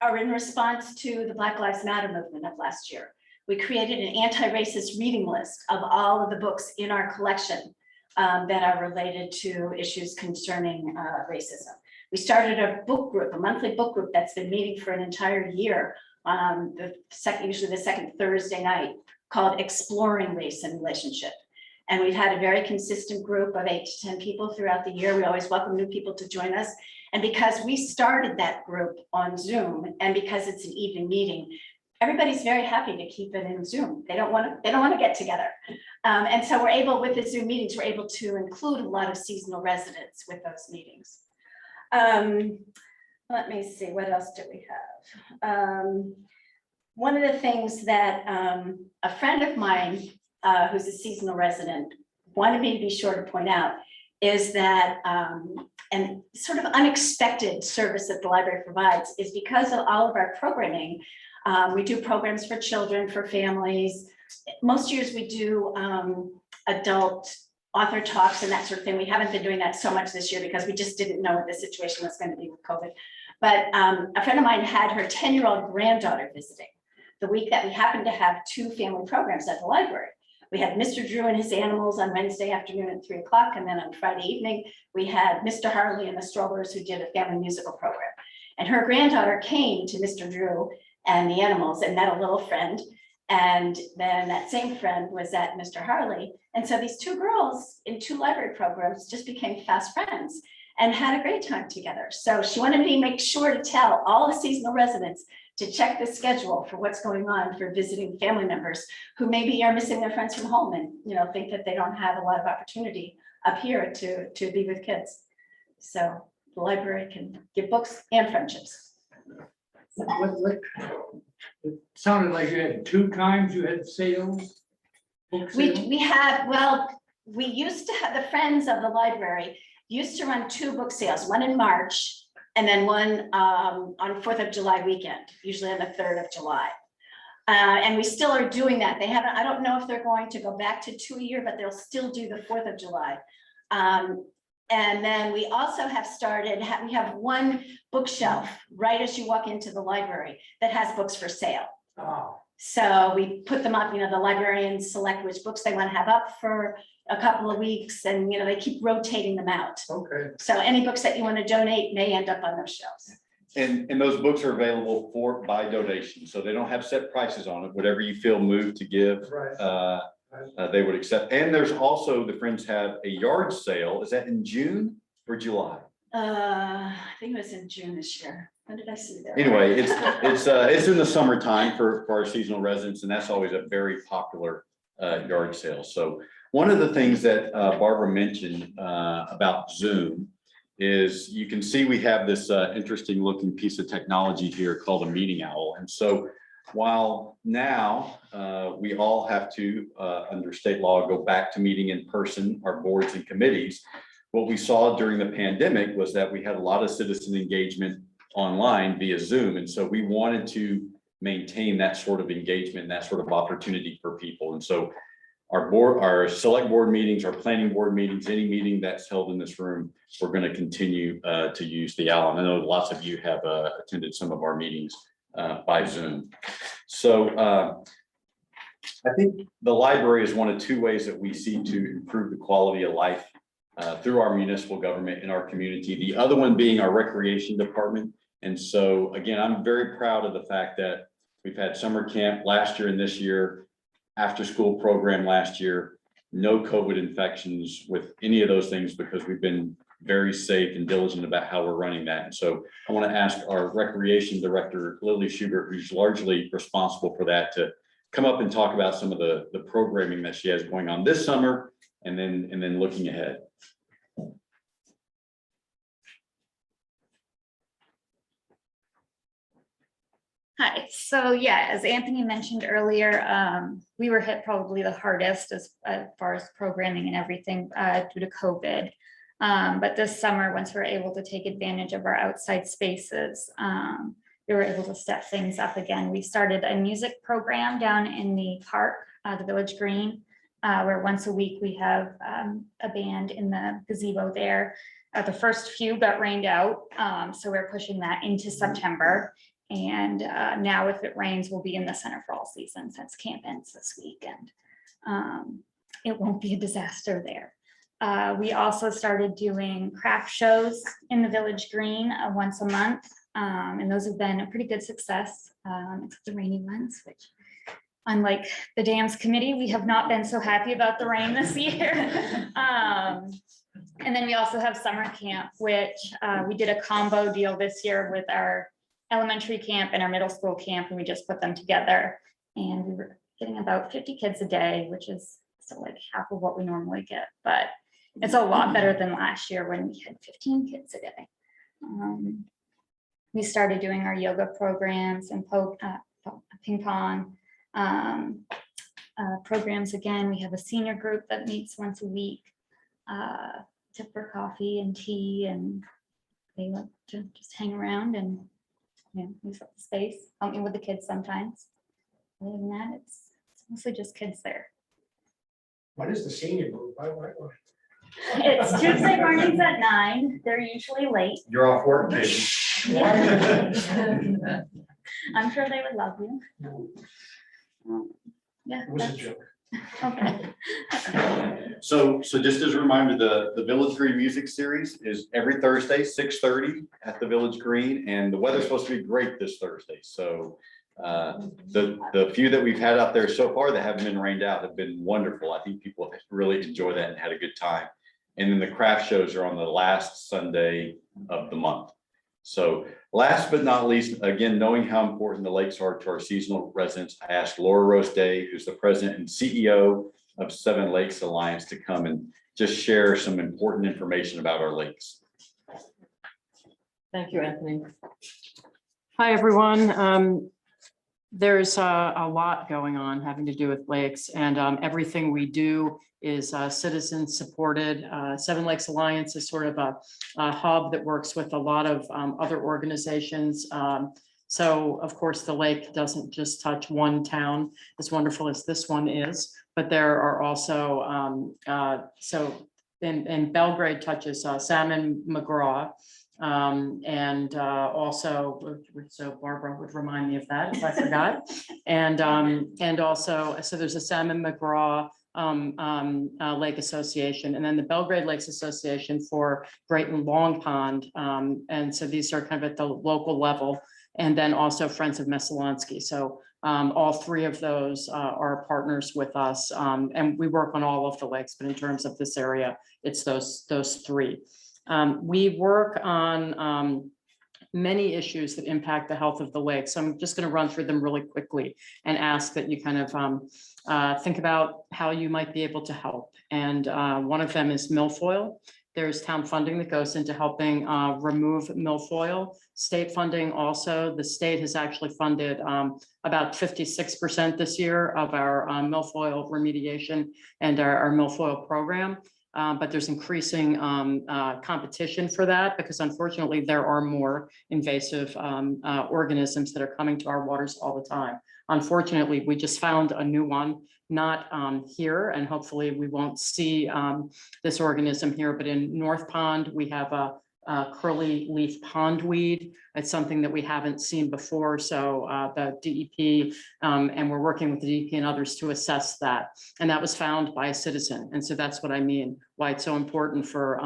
K: are in response to the Black Lives Matter movement of last year. We created an anti-racist reading list of all of the books in our collection that are related to issues concerning racism. We started a book group, a monthly book group that's been meeting for an entire year, usually the second Thursday night, called Exploring Race and Relationship. And we've had a very consistent group of 8 to 10 people throughout the year. We always welcome new people to join us. And because we started that group on Zoom, and because it's an evening meeting, everybody's very happy to keep it in Zoom. They don't want to get together. And so we're able, with the Zoom meetings, we're able to include a lot of seasonal residents with those meetings. Let me see, what else do we have? One of the things that a friend of mine, who's a seasonal resident, wanted me to be sure to point out is that, and sort of unexpected service that the library provides is because of all of our programming. We do programs for children, for families. Most years we do adult author talks and that sort of thing. We haven't been doing that so much this year because we just didn't know what the situation was going to be with COVID. But a friend of mine had her 10-year-old granddaughter visiting the week that we happened to have 2 family programs at the library. We had Mr. Drew and his animals on Wednesday afternoon at 3 o'clock. And then on Friday evening, we had Mr. Harley and the Strollers who did a family musical program. And her granddaughter came to Mr. Drew and the animals and met a little friend. And then that same friend was at Mr. Harley. And so these 2 girls in 2 library programs just became fast friends and had a great time together. So she wanted me to make sure to tell all the seasonal residents to check the schedule for what's going on for visiting family members who maybe are missing their friends from home and, you know, think that they don't have a lot of opportunity up here to be with kids. So the library can give books and friendships.
E: It sounded like you had 2 times you had sales. Book sales?
K: We had, well, we used to have, the Friends of the Library used to run 2 book sales, one in March and then one on 4th of July weekend, usually on the 3rd of July. And we still are doing that. They haven't, I don't know if they're going to go back to 2 a year, but they'll still do the 4th of July. And then we also have started, we have one bookshelf right as you walk into the library that has books for sale.
E: Oh,
K: So we put them up, you know, the librarians select which books they want to have up for a couple of weeks and, you know, they keep rotating them out.
E: okay.
K: So any books that you want to donate may end up on those shelves.
B: And those books are available by donation, so they don't have set prices on it. Whatever you feel moved to give,
E: Right.
B: they would accept. And there's also, the Friends have a yard sale. Is that in June or July?
K: I think it was in June this year. When did I see that?
B: Anyway, it's in the summertime for our seasonal residents, and that's always a very popular yard sale. So one of the things that Barbara mentioned about Zoom is you can see we have this interesting looking piece of technology here called a meeting owl. And so while now we all have to, under state law, go back to meeting in person, our boards and committees, what we saw during the pandemic was that we had a lot of citizen engagement online via Zoom. And so we wanted to maintain that sort of engagement, that sort of opportunity for people. And so our select board meetings, our planning board meetings, any meeting that's held in this room, we're going to continue to use the owl. And I know lots of you have attended some of our meetings by Zoom. So I think the library is one of 2 ways that we see to improve the quality of life through our municipal government in our community. The other one being our recreation department. And so again, I'm very proud of the fact that we've had summer camp last year and this year, after school program last year, no COVID infections with any of those things because we've been very safe and diligent about how we're running that. And so I want to ask our recreation director, Lily Schubert, who's largely responsible for that, to come up and talk about some of the programming that she has going on this summer and then looking ahead.
L: Hi, so yeah, as Anthony mentioned earlier, we were hit probably the hardest as far as programming and everything due to COVID. But this summer, once we were able to take advantage of our outside spaces, we were able to step things up again. We started a music program down in the park, the Village Green, where once a week we have a band in the gazebo there. The first few got rained out, so we're pushing that into September. And now if it rains, we'll be in the center for all season since camp ends this weekend. It won't be a disaster there. We also started doing craft shows in the Village Green once a month. And those have been a pretty good success, except the rainy ones, which unlike the dams committee, we have not been so happy about the rain this year. And then we also have summer camp, which we did a combo deal this year with our elementary camp and our middle school camp, and we just put them together. And we were getting about 50 kids a day, which is still like half of what we normally get, but it's a lot better than last year when we had 15 kids a day. we started doing our yoga programs and ping pong programs again. We have a senior group that meets once a week for coffee and tea, and they like to just hang around and use up the space, help me with the kids sometimes. Other than that, it's mostly just kids there.
H: What is the senior group?
L: It's Tuesday mornings at 9. They're usually late.
B: You're off work, Katie.
L: I'm sure they would love you. Yeah.
H: It was a
L: that's-
H: joke.
L: Okay.
B: So just as a reminder, the Village Green Music Series is every Thursday, 6:30 at the Village Green, and the weather's supposed to be great this Thursday. So the few that we've had out there so far that haven't been rained out have been wonderful. I think people have really enjoyed that and had a good time. And then the craft shows are on the last Sunday of the month. So last but not least, again, knowing how important the lakes are to our seasonal residents, I asked Laura Rose Day, who's the president and CEO of Seven Lakes Alliance, to come and just share some important information about our lakes.
M: Thank you, Anthony. Hi, everyone. There's a lot going on having to do with lakes, and everything we do is citizen supported. Seven Lakes Alliance is sort of a hub that works with a lot of other organizations. So of course, the lake doesn't just touch one town, as wonderful as this one is, but there are also, so in Belgrade touches Salmon McGraw. And also, so Barbara would remind me of that if I forgot. And also, so there's a Salmon McGraw Lake Association, and then the Belgrade Lakes Association for Great and Long Pond. And so these are kind of at the local level, and then also Friends of Messalonsky. So all three of those are partners with us, and we work on all of the lakes, but in terms of this area, it's those three. We work on many issues that impact the health of the lake. So I'm just going to run through them really quickly and ask that you kind of think about how you might be able to help. And one of them is milfoil. There's town funding that goes into helping remove milfoil. State funding also. The state has actually funded about 56% this year of our milfoil remediation and our milfoil program. But there's increasing competition for that because unfortunately there are more invasive organisms that are coming to our waters all the time. Unfortunately, we just found a new one, not here, and hopefully we won't see this organism here, but in North Pond, we have a curly leaf pondweed. It's something that we haven't seen before. So the DEP, and we're working with the DEP and others to assess that. And that was found by a citizen. And so that's what I mean, why it's so important for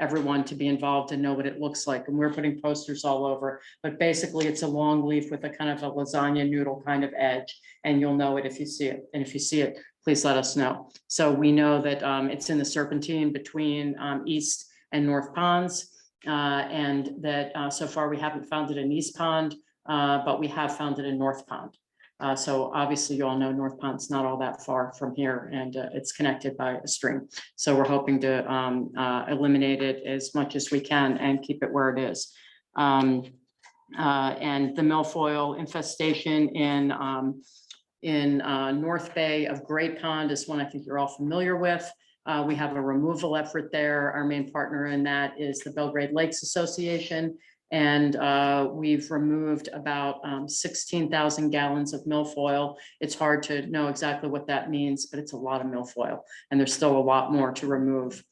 M: everyone to be involved and know what it looks like. And we're putting posters all over, but basically it's a long leaf with a kind of a lasagna noodle kind of edge, and you'll know it if you see it. And if you see it, please let us know. So we know that it's in the serpentine between East and North Ponds. And that so far we haven't found it in East Pond, but we have found it in North Pond. So obviously you all know North Pond's not all that far from here, and it's connected by a stream. So we're hoping to eliminate it as much as we can and keep it where it is. And the milfoil infestation in North Bay of Great Pond is one I think you're all familiar with. We have a removal effort there. Our main partner in that is the Belgrade Lakes Association. And we've removed about 16,000 gallons of milfoil. It's hard to know exactly what that means, but it's a lot of milfoil. And there's still a lot more to remove.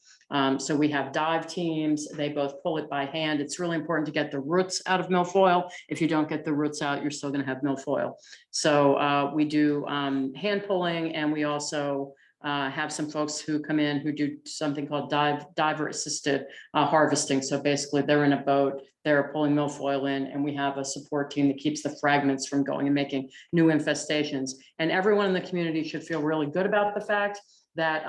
M: So we have dive teams. They both pull it by hand. It's really important to get the roots out of milfoil. If you don't get the roots out, you're still going to have milfoil. So we do hand pulling, and we also have some folks who come in who do something called diver assisted harvesting. So basically they're in a boat, they're pulling milfoil in, and we have a support team that keeps the fragments from going and making new infestations. And everyone in the community should feel really good about the fact that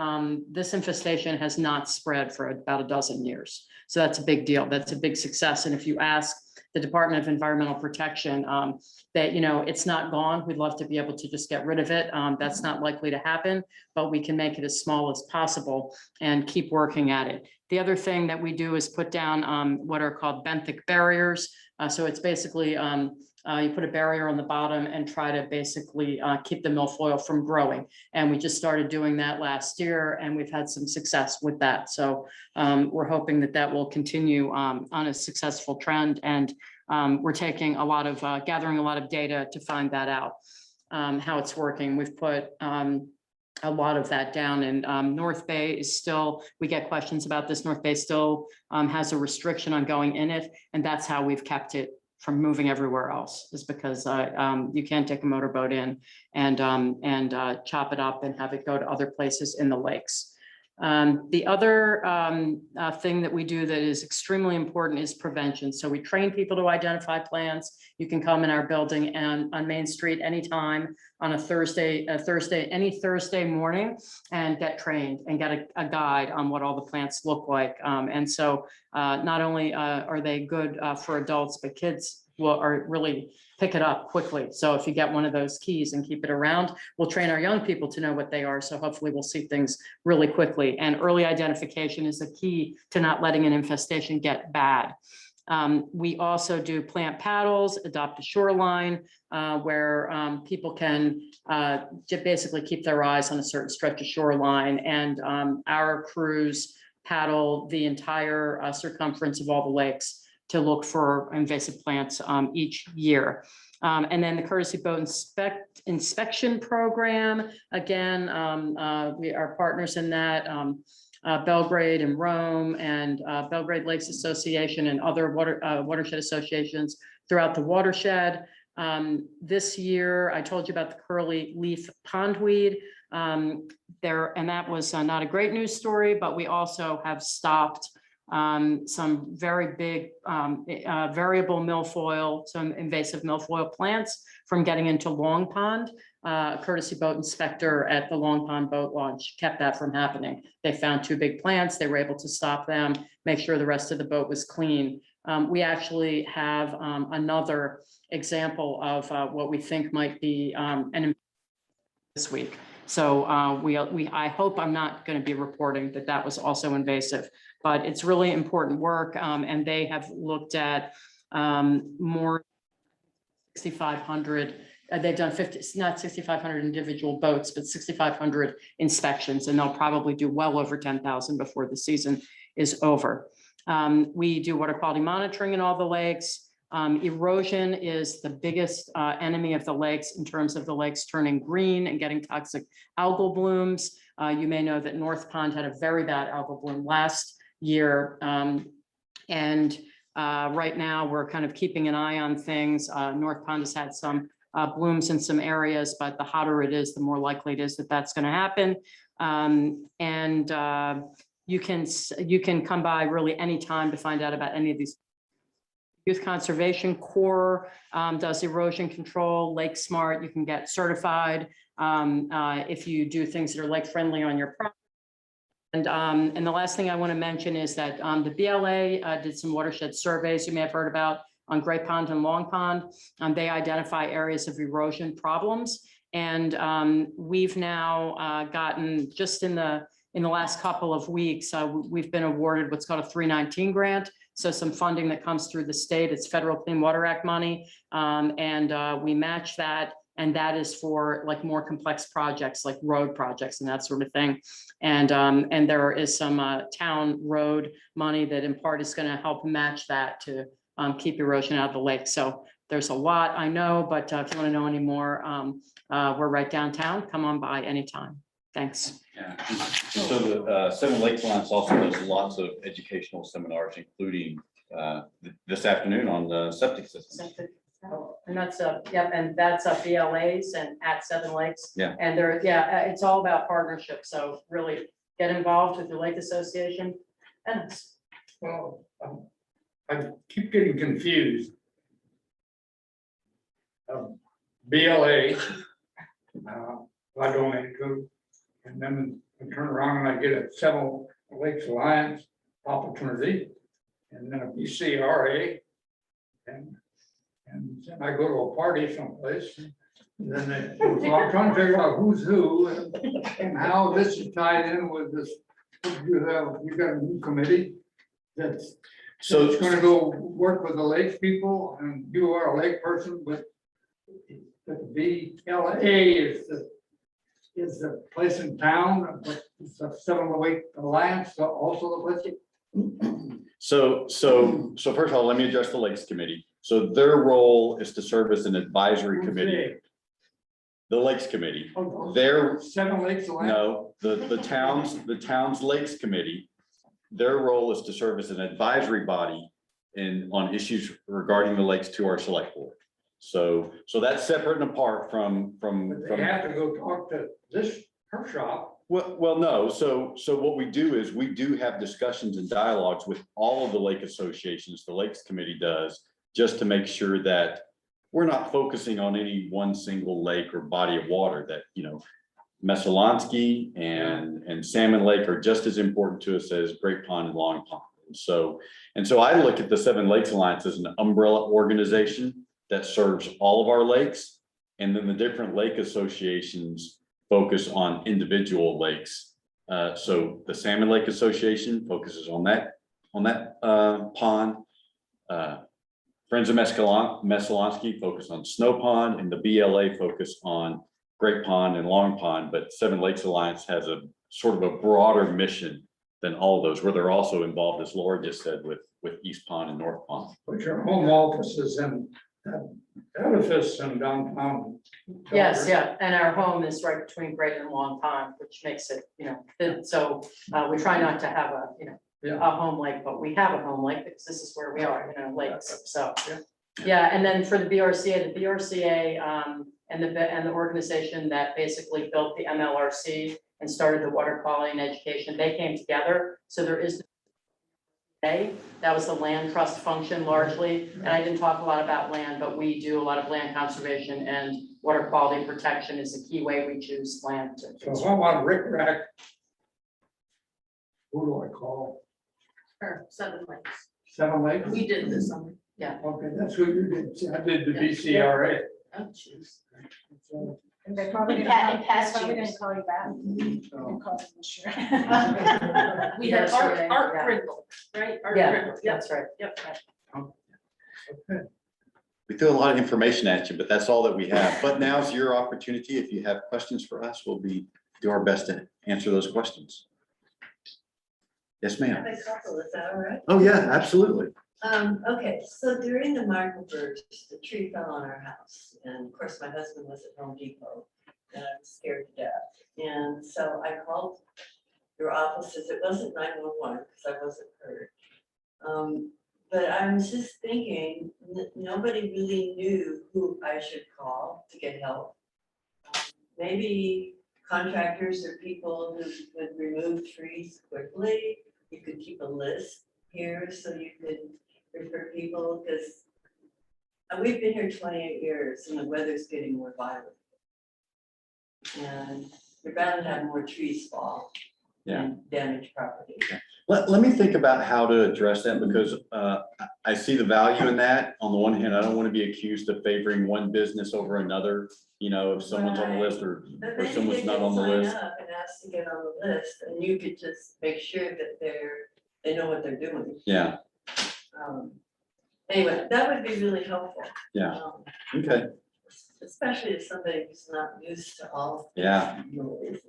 M: this infestation has not spread for about a dozen years. So that's a big deal. That's a big success. And if you ask the Department of Environmental Protection, that, you know, it's not gone. We'd love to be able to just get rid of it. That's not likely to happen, but we can make it as small as possible and keep working at it. The other thing that we do is put down what are called benthic barriers. So it's basically you put a barrier on the bottom and try to basically keep the milfoil from growing. And we just started doing that last year, and we've had some success with that. So we're hoping that that will continue on a successful trend. And we're taking a lot of, gathering a lot of data to find that out, how it's working. We've put a lot of that down, and North Bay is still, we get questions about this. North Bay still has a restriction on going in it, and that's how we've kept it from moving everywhere else, is because you can't take a motorboat in and chop it up and have it go to other places in the lakes. The other thing that we do that is extremely important is prevention. So we train people to identify plants. You can come in our building and on Main Street anytime on any Thursday morning and get trained and get a guide on what all the plants look like. And so not only are they good for adults, but kids are really pick it up quickly. So if you get one of those keys and keep it around, we'll train our young people to know what they are. So hopefully we'll see things really quickly. And early identification is the key to not letting an infestation get bad. We also do plant paddles, adopt a shoreline, where people can basically keep their eyes on a certain stretch of shoreline. And our crews paddle the entire circumference of all the lakes to look for invasive plants each year. And then the courtesy boat inspection program, again, we are partners in that. Belgrade and Rome and Belgrade Lakes Association and other watershed associations throughout the watershed. This year, I told you about the curly leaf pondweed. And that was not a great news story, but we also have stopped some very big variable milfoil, some invasive milfoil plants from getting into Long Pond. Courtesy boat inspector at the Long Pond boat launch kept that from happening. They found 2 big plants. They were able to stop them, make sure the rest of the boat was clean. We actually have another example of what we think might be this week. So I hope I'm not going to be reporting that that was also invasive, but it's really important work. And they have looked at more 6,500. They've done 50, not 6,500 individual boats, but 6,500 inspections, and they'll probably do well over 10,000 before the season is over. We do water quality monitoring in all the lakes. Erosion is the biggest enemy of the lakes in terms of the lakes turning green and getting toxic algal blooms. You may know that North Pond had a very bad algal bloom last year. Right now we're kind of keeping an eye on things. North Pond has had some blooms in some areas, but the hotter it is, the more likely it is that that's going to happen. You can come by really any time to find out about any of these. Youth Conservation Corps does erosion control, Lake Smart. You can get certified if you do things that are lake friendly on your property. And the last thing I want to mention is that the BLA did some watershed surveys you may have heard about on Great Pond and Long Pond. They identify areas of erosion problems. And we've now gotten, just in the last couple of weeks, we've been awarded what's called a 319 grant. So some funding that comes through the state, it's federal Clean Water Act money. We match that. And that is for like more complex projects like road projects and that sort of thing. And there is some town road money that in part is going to help match that to keep erosion out of the lake. So there's a lot, I know, but if you want to know any more, we're right downtown. Come on by anytime. Thanks.
B: Yeah. So the Seven Lakes Alliance also does lots of educational seminars, including this afternoon on the septic system.
M: And that's and that's BLAs and at Seven Lakes.
B: Yeah.
M: And it's all about partnership. So really get involved with the Lake Association. And
E: Well, I keep getting confused. BLA, I donate to, and then I turn around and I get a Seven Lakes Alliance opportunity, and then a BCRA, And I go to a party someplace, and then so I'm trying to figure out who's who and how this is tied in with this. You got a new committee that's
B: So
E: it's gonna go work with the lake people, and you are a lake person, but the VLA is the place in town, but it's a 708 Alliance, so also the place.
B: So first of all, let me address the Lakes Committee. So their role is to serve as an advisory committee. The Lakes Committee, their,
E: 7 Lakes Alliance.
B: no, the town's Lakes Committee, their role is to serve as an advisory body on issues regarding the lakes to our select board. So that's separate and apart from.
E: But they have to go talk to her shop.
B: Well, no, so what we do is we do have discussions and dialogues with all of the lake associations, the Lakes Committee does, just to make sure that we're not focusing on any one single lake or body of water that, Messalonsky and Salmon Lake are just as important to us as Great Pond and Long Pond. And so I look at the Seven Lakes Alliance as an umbrella organization that serves all of our lakes. And then the different lake associations focus on individual lakes. So the Salmon Lake Association focuses on that pond. Friends of Messalonsky focus on Snow Pond, and the BLA focus on Great Pond and Long Pond, but Seven Lakes Alliance has a sort of a broader mission than all of those, where they're also involved, as Laura just said, with East Pond and North Pond.
E: But your home office is in that edifice in downtown.
M: Yes, yeah, and our home is right between Great and Long Pond, which makes it, so we try not to have a home lake, but we have a home lake because this is where we are, lakes, so. Yeah, and then for the BRCA, and the organization that basically built the MLRC and started the water quality and education, they came together, so there is. That was the land trust function largely, and I didn't talk a lot about land, but we do a lot of land conservation, and water quality protection is a key way we choose land.
E: So if I want Rick Rack, who do I call?
A: Or 7 Lakes.
E: 7 Lakes?
A: We did this summer.
E: Okay, that's who you did. See, I did the BCRA.
A: Oh, jeez.
E: So,
A: And they're probably
K: In
A: gonna
K: past
A: call
K: years.
A: you back.
E: so,
A: And call them sure.
K: We had
A: Art
K: yeah.
A: Pringle, right? Art
M: Yeah,
A: Pringle, yep,
M: that's right.
A: yep.
E: okay.
B: We threw a lot of information at you, but that's all that we have. But now's your opportunity. If you have questions for us, we'll do our best to answer those questions. Yes,
J: I
B: ma'am.
J: have a couple, is that all right?
B: Oh, yeah, absolutely.
J: Okay, so during the Marco burst, the tree fell on our house, and of course, my husband was at Home Depot, and I was scared to death. And so I called your offices, it wasn't 911, because I wasn't hurt. But I was just thinking, nobody really knew who I should call to get help. Maybe contractors or people who would remove trees quickly, you could keep a list here so you could refer people, because we've been here 28 years and the weather's getting more violent. And you're bound to have more trees fall and damage property.
B: Let me think about how to address that, because I see the value in that. On the one hand, I don't want to be accused of favoring one business over another, if someone's on the list or
J: But then
B: someone's
J: they
B: not
J: could
B: on the
J: sign
B: list.
J: up and ask to get on the list, and you could just make sure that they know what they're doing.
B: Yeah,
J: Anyway, that would be really helpful.
B: Yeah. okay,
J: Especially if somebody who's not used to all.
B: Yeah.
J: noise.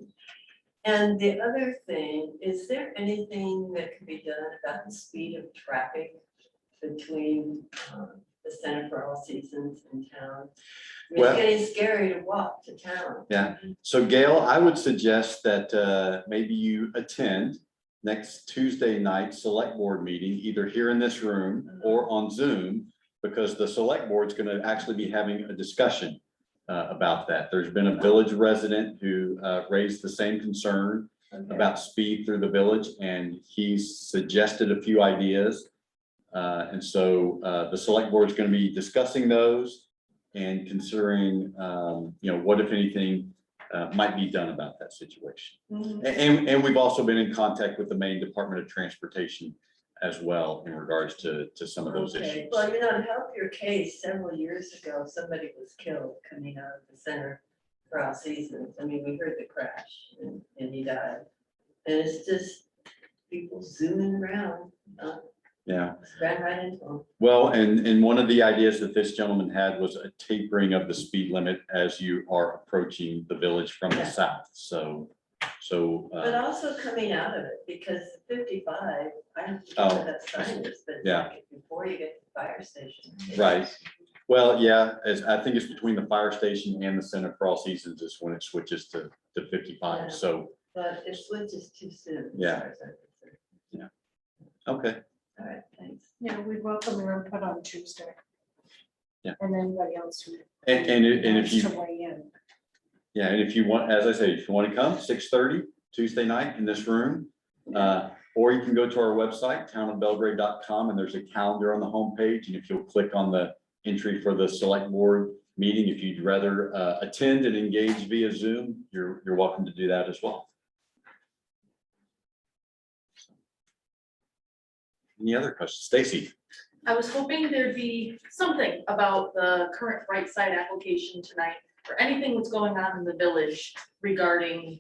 J: And the other thing, is there anything that can be done about the speed of traffic between the Center for All Seasons and town? It's
B: Well-
J: getting scary to walk to town.
B: Yeah. So Gail, I would suggest that maybe you attend next Tuesday night select board meeting, either here in this room or on Zoom, because the select board's going to actually be having a discussion about that. There's been a village resident who raised the same concern about speed through the village, and he's suggested a few ideas. And so the select board is going to be discussing those and considering, what, if anything, might be done about that situation. And we've also been in contact with the Maine Department of Transportation as well in regards to some of those
J: Okay,
B: issues.
J: well, to help your case several years ago, somebody was killed coming out of the center for all seasons. I mean, we heard the crash and he died. And it's just people zooming around,
B: Yeah.
J: ran right into them.
B: Well, and one of the ideas that this gentleman had was a tapering of the speed limit as you are approaching the village from the
J: Yeah.
B: south. So,
J: But also coming out of it, because 55, I don't know
B: Oh,
J: what that sign is, but it's
B: yeah.
J: like before you get to the fire station.
B: right. Well, yeah, as I think it's between the fire station and the Center for All Seasons is when it switches to
J: Yeah.
B: 55. So,
J: But it switches too soon. as
B: Yeah.
J: far as I'm concerned.
B: okay.
J: All right, thanks.
A: Yeah, we welcome your input on Tuesday.
B: Yeah.
A: And anybody else who.
B: And if you,
A: wants to weigh in.
B: yeah, and if you want, as I say, if you want to come, 6:30 Tuesday night in this room. Or you can go to our website, townofbelgrade.com, and there's a calendar on the homepage. And if you'll click on the entry for the select board meeting, if you'd rather attend and engage via Zoom, you're welcome to do that as well. Any other questions? Stacy?
N: I was hoping there'd be something about the current Bright Side application tonight, or anything that's going on in the village regarding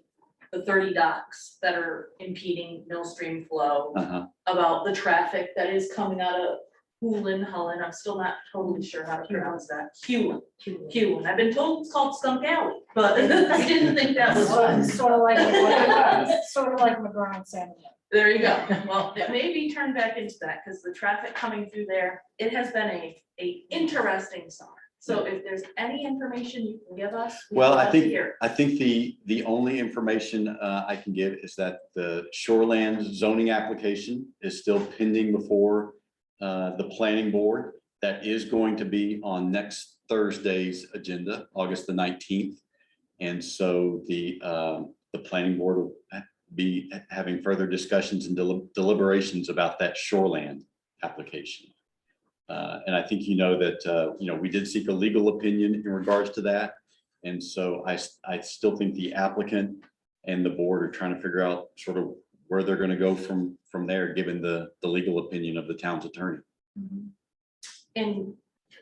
N: the 30 docks that are impeding millstream flow,
B: Uh-huh.
N: about the traffic that is coming out of Hulin, I'm still not totally sure how to pronounce that, Hulin. I've been told it's called Skunk Alley, but I didn't think that was one.
A: Sort of like, sort of like McGraw Center.
N: There you go. Well, it may be turned back into that because the traffic coming through there, it has been a interesting summer. So if there's any information you can give us. we'd
B: Well, I
N: love to
B: think,
N: hear.
B: the only information I can give is that the shoreland zoning application is still pending before the planning board. That is going to be on next Thursday's agenda, August the 19th. And so the planning board will be having further discussions and deliberations about that shoreland application. And I think you know that, we did seek a legal opinion in regards to that. And so I still think the applicant and the board are trying to figure out sort of where they're going to go from there, given the legal opinion of the town's attorney.
N: And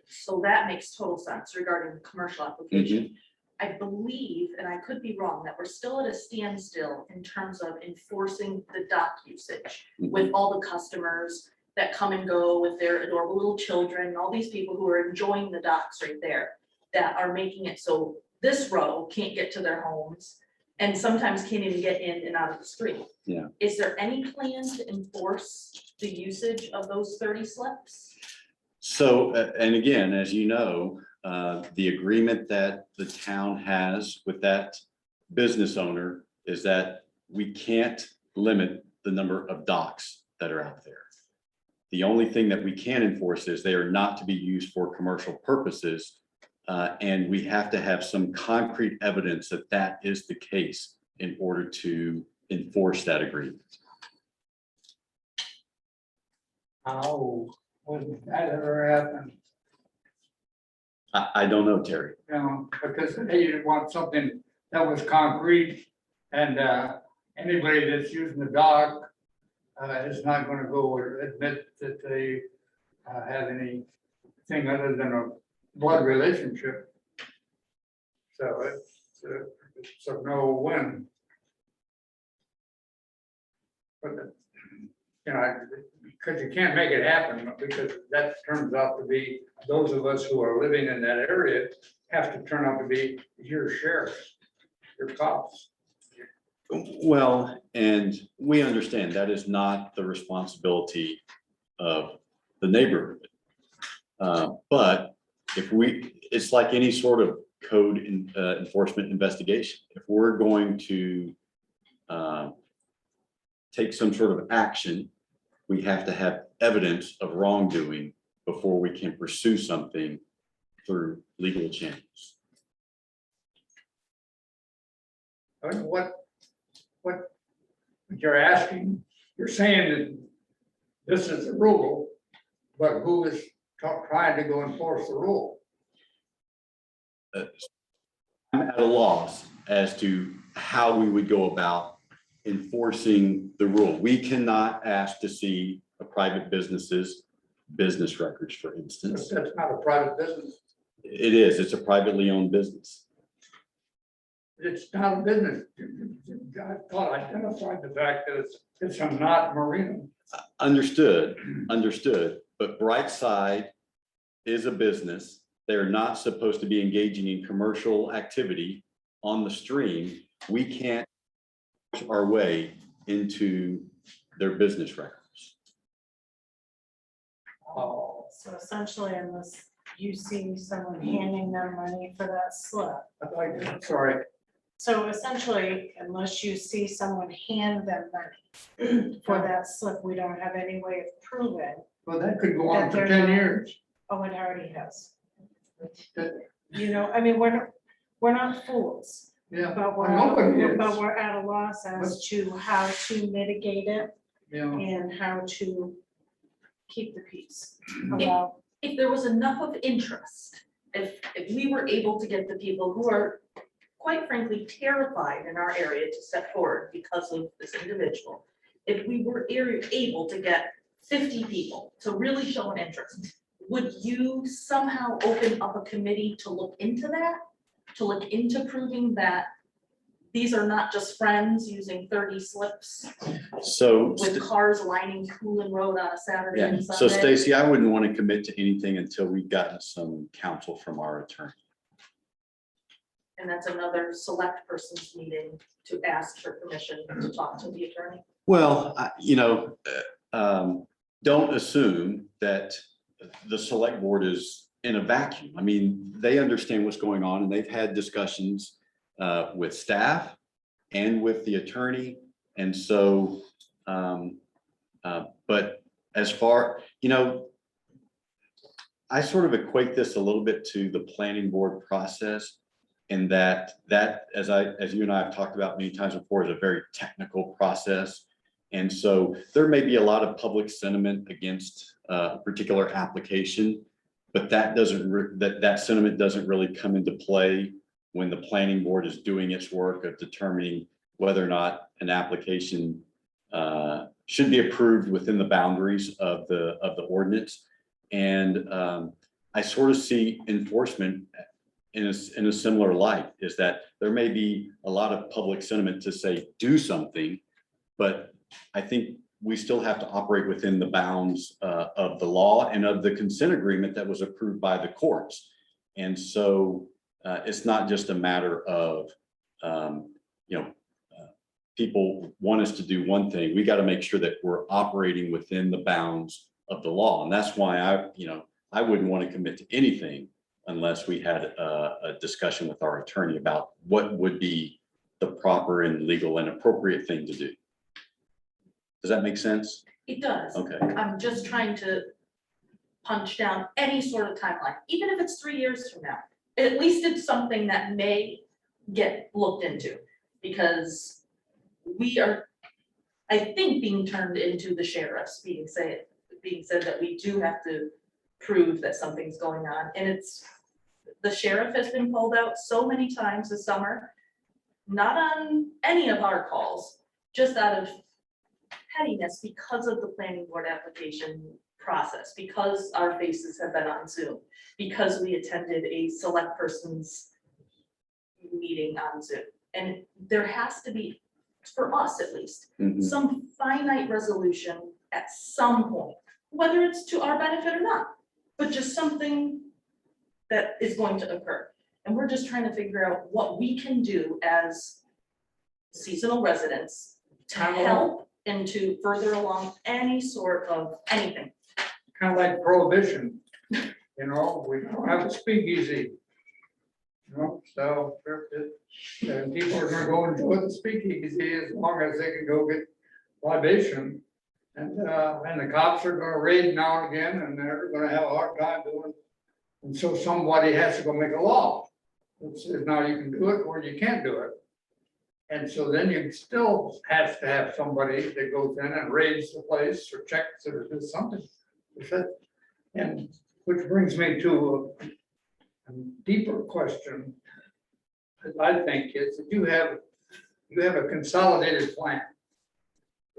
N: so that makes total sense regarding the commercial application. I believe, and I could be wrong, that we're still at a standstill in terms of enforcing the dock usage with all the customers that come and go with their adorable little children, all these people who are enjoying the docks right there, that are making it so this row can't get to their homes and sometimes can't even get in and out of the street.
B: Yeah.
N: Is there any plan to enforce the usage of those 30 slips?
B: So, and again, as you know, the agreement that the town has with that business owner is that we can't limit the number of docks that are out there. The only thing that we can enforce is they are not to be used for commercial purposes. And we have to have some concrete evidence that that is the case in order to enforce that agreement.
E: How would that ever happen?
B: I don't know, Terry.
E: Because you want something that was concrete and anybody that's using the dock is not gonna go or admit that they have anything other than a blood relationship. So it's a no-win. But, because you can't make it happen, because that turns out to be, those of us who are living in that area have to turn out to be your sheriffs, your cops.
B: Well, and we understand that is not the responsibility of the neighborhood. But if it's like any sort of code enforcement investigation. If we're going to take some sort of action, we have to have evidence of wrongdoing before we can pursue something through legal channels.
E: What you're asking, you're saying that this is the rule, but who is trying to go enforce the rule?
B: I'm at a loss as to how we would go about enforcing the rule. We cannot ask to see a private business's business records, for instance.
E: That's not a private business.
B: It is, it's a privately owned business.
E: It's not a business. I thought I identified the fact that it's a not marina.
B: Understood, understood, but Brightside is a business. They're not supposed to be engaging in commercial activity on the stream. We can't push our way into their business records.
E: Oh,
A: So essentially, unless you see someone handing them money for that slip.
E: sorry.
A: So essentially, unless you see someone hand them money for that slip, we don't have any way of proving.
E: Well, that could go on
A: That
E: for
A: they're
E: 10
A: not-
E: years.
A: Oh, it already has. You know, I mean, we're not fools,
E: Yeah,
A: but
E: well, nobody is.
A: we're at a loss as to how to mitigate it
E: Yeah.
A: and how to keep the peace. Allow
N: If there was enough of interest, if we were able to get the people who are quite frankly terrified in our area to step forward because of this individual, if we were able to get 50 people to really show an interest, would you somehow open up a committee to look into that? To look into proving that these are not just friends using 30 slips
B: So,
N: with cars lining Coolin Road on a Saturday
B: yeah,
N: and
B: so
N: Sunday?
B: Stacy, I wouldn't want to commit to anything until we've gotten some counsel from our attorney.
N: And that's another select person's meeting to ask for permission to talk to the attorney.
B: Well, don't assume that the select board is in a vacuum. I mean, they understand what's going on and they've had discussions with staff and with the attorney. And so, but as far, I sort of equate this a little bit to the planning board process. And that as you and I have talked about many times before, is a very technical process. And so there may be a lot of public sentiment against a particular application, but that sentiment doesn't really come into play when the planning board is doing its work of determining whether or not an application should be approved within the boundaries of the ordinance. And I sort of see enforcement in a similar light, is that there may be a lot of public sentiment to say, do something, but I think we still have to operate within the bounds of the law and of the consent agreement that was approved by the courts. And so it's not just a matter of, people want us to do one thing. We got to make sure that we're operating within the bounds of the law. And that's why I wouldn't want to commit to anything unless we had a discussion with our attorney about what would be the proper and legal and appropriate thing to do. Does that make sense?
N: It does.
B: Okay.
N: I'm just trying to punch down any sort of timeline, even if it's 3 years from now. At least it's something that may get looked into, because we are, I think, being turned into the sheriffs, being said that we do have to prove that something's going on. And the sheriff has been pulled out so many times this summer, not on any of our calls, just out of pettiness because of the planning board application process, because our faces have been on Zoom, because we attended a select person's meeting on Zoom. And there has to be, for us at least, some finite resolution at some point, whether it's to our benefit or not, but just something that is going to occur. And we're just trying to figure out what we can do as seasonal residents to help and to further along any sort of anything.
E: Kind of like prohibition, we don't have a speakeasy. So and people are gonna go enjoy the speakeasy as long as they can go get libation. And the cops are gonna raid now and again, and they're gonna have a hard time doing it. And so somebody has to go make a law that says now you can do it or you can't do it. And so then you still have to have somebody that goes in and raids the place or checks it or does something. And which brings me to a deeper question. I think is that you have a consolidated plan.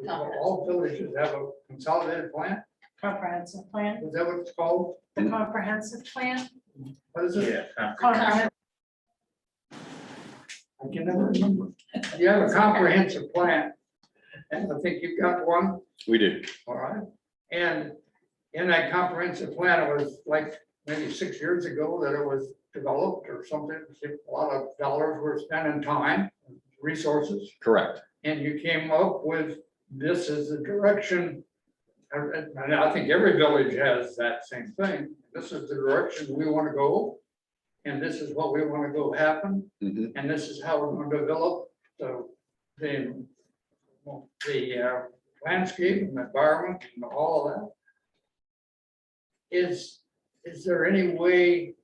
E: All villages have a consolidated plan?
A: comprehensive plan,
E: Is that what it's called?
A: the comprehensive plan.
E: What is it?
A: Comprehensive.
E: I can never remember. You have a comprehensive plan, and I think you've got one,
B: We do.
E: all right? And in that comprehensive plan, it was like maybe 6 years ago that it was developed or something. A lot of dollars were spent in time, resources,
B: Correct.
E: and you came up with this is the direction. And I think every village has that same thing. This is the direction we want to go. And this is what we want to go happen.
B: Mhm.
E: And this is how we're going to develop the landscape and environment and all of that. Is there any way,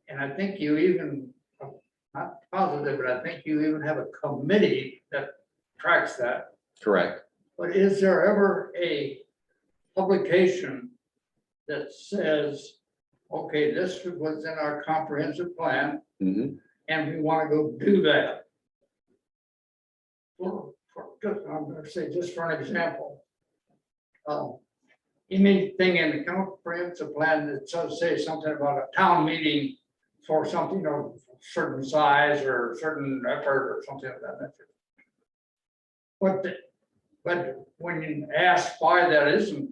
E: and I think you even, I'm not positive, but I think you even have a committee that tracks that.
B: Correct.
E: But is there ever a publication that says, okay, this was in our comprehensive plan,
B: Mhm.
E: and we want to go do that? I'm gonna say, just for an example. Anything in the comprehensive plan that does say something about a town meeting for something of certain size or certain effort or something of that nature. But when you ask why that isn't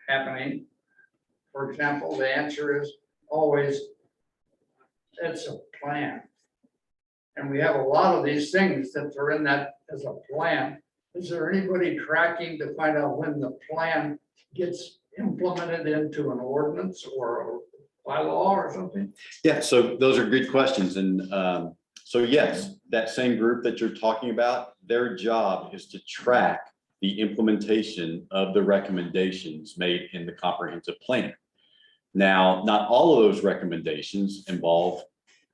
E: happening, for example, the answer is always, it's a plan. And we have a lot of these things that are in that as a plan. Is there anybody tracking to find out when the plan gets implemented into an ordinance or a bylaw or something?
B: Yeah, so those are good questions. And so yes, that same group that you're talking about, their job is to track the implementation of the recommendations made in the comprehensive plan. Now, not all of those recommendations involve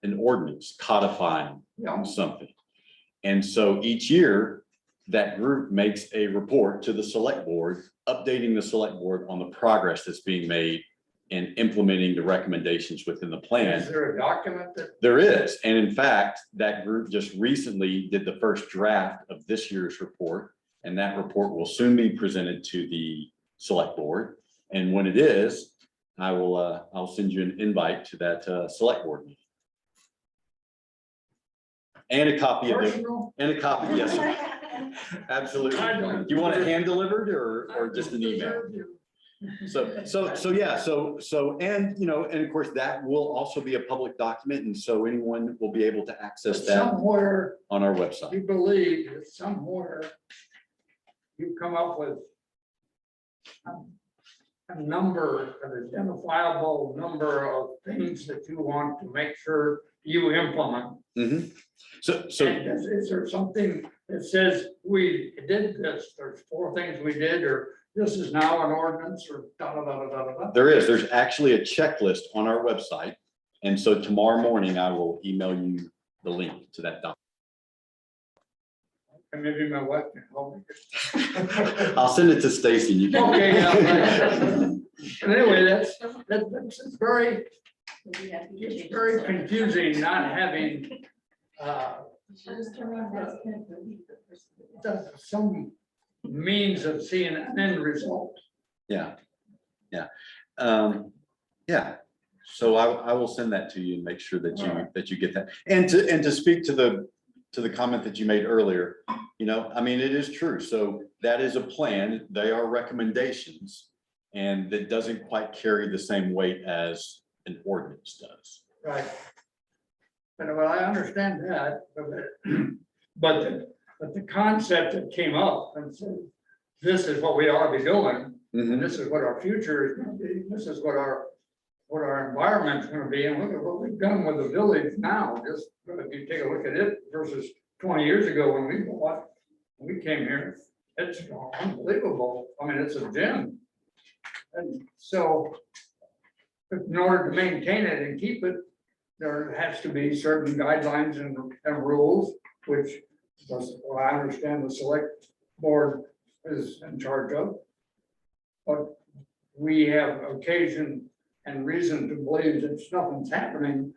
B: an ordinance codifying
E: Yeah.
B: something. And so each year, that group makes a report to the select board, updating the select board on the progress that's being made in implementing the recommendations within the plan.
E: Is there a document that?
B: There is, and in fact, that group just recently did the first draft of this year's report, and that report will soon be presented to the select board. And when it is, I'll send you an invite to that select board meeting. And a copy of the,
E: Personal?
B: and a copy, yes, sir. Absolutely. Do you want it hand delivered or just an email? So, and, you know, and of course, that will also be a public document, and so anyone will be able to access that
E: Somewhere,
B: on our website.
E: you believe that somewhere you come up with a number, an identifiable number of things that you want to make sure you implement.
B: Mhm. So,
E: And is there something that says we did this, there's 4 things we did, or this is now an ordinance, or da, da, da, da, da, da?
B: there's actually a checklist on our website. And so tomorrow morning, I will email you the link to that document.
E: And maybe my wife can help me.
B: I'll send it to Stacy. You can-
E: Okay, yeah. But anyway, that's it's very confusing not having some means of seeing an end result.
B: Yeah, yeah. Yeah, so I will send that to you and make sure that you get that. And to speak to the comment that you made earlier, you know, I mean, it is true. So that is a plan. They are recommendations, and that doesn't quite carry the same weight as an ordinance does.
E: Right. But well, I understand that, but the concept that came up and said, this is what we ought to be doing, and this is what our future is gonna be, this is what our environment's gonna be, and look at what we've done with the village now, just if you take a look at it versus 20 years ago when we came here, it's unbelievable. I mean, it's a gem. And so in order to maintain it and keep it, there has to be certain guidelines and rules, which well, I understand the select board is in charge of. But we have occasion and reason to believe that nothing's happening.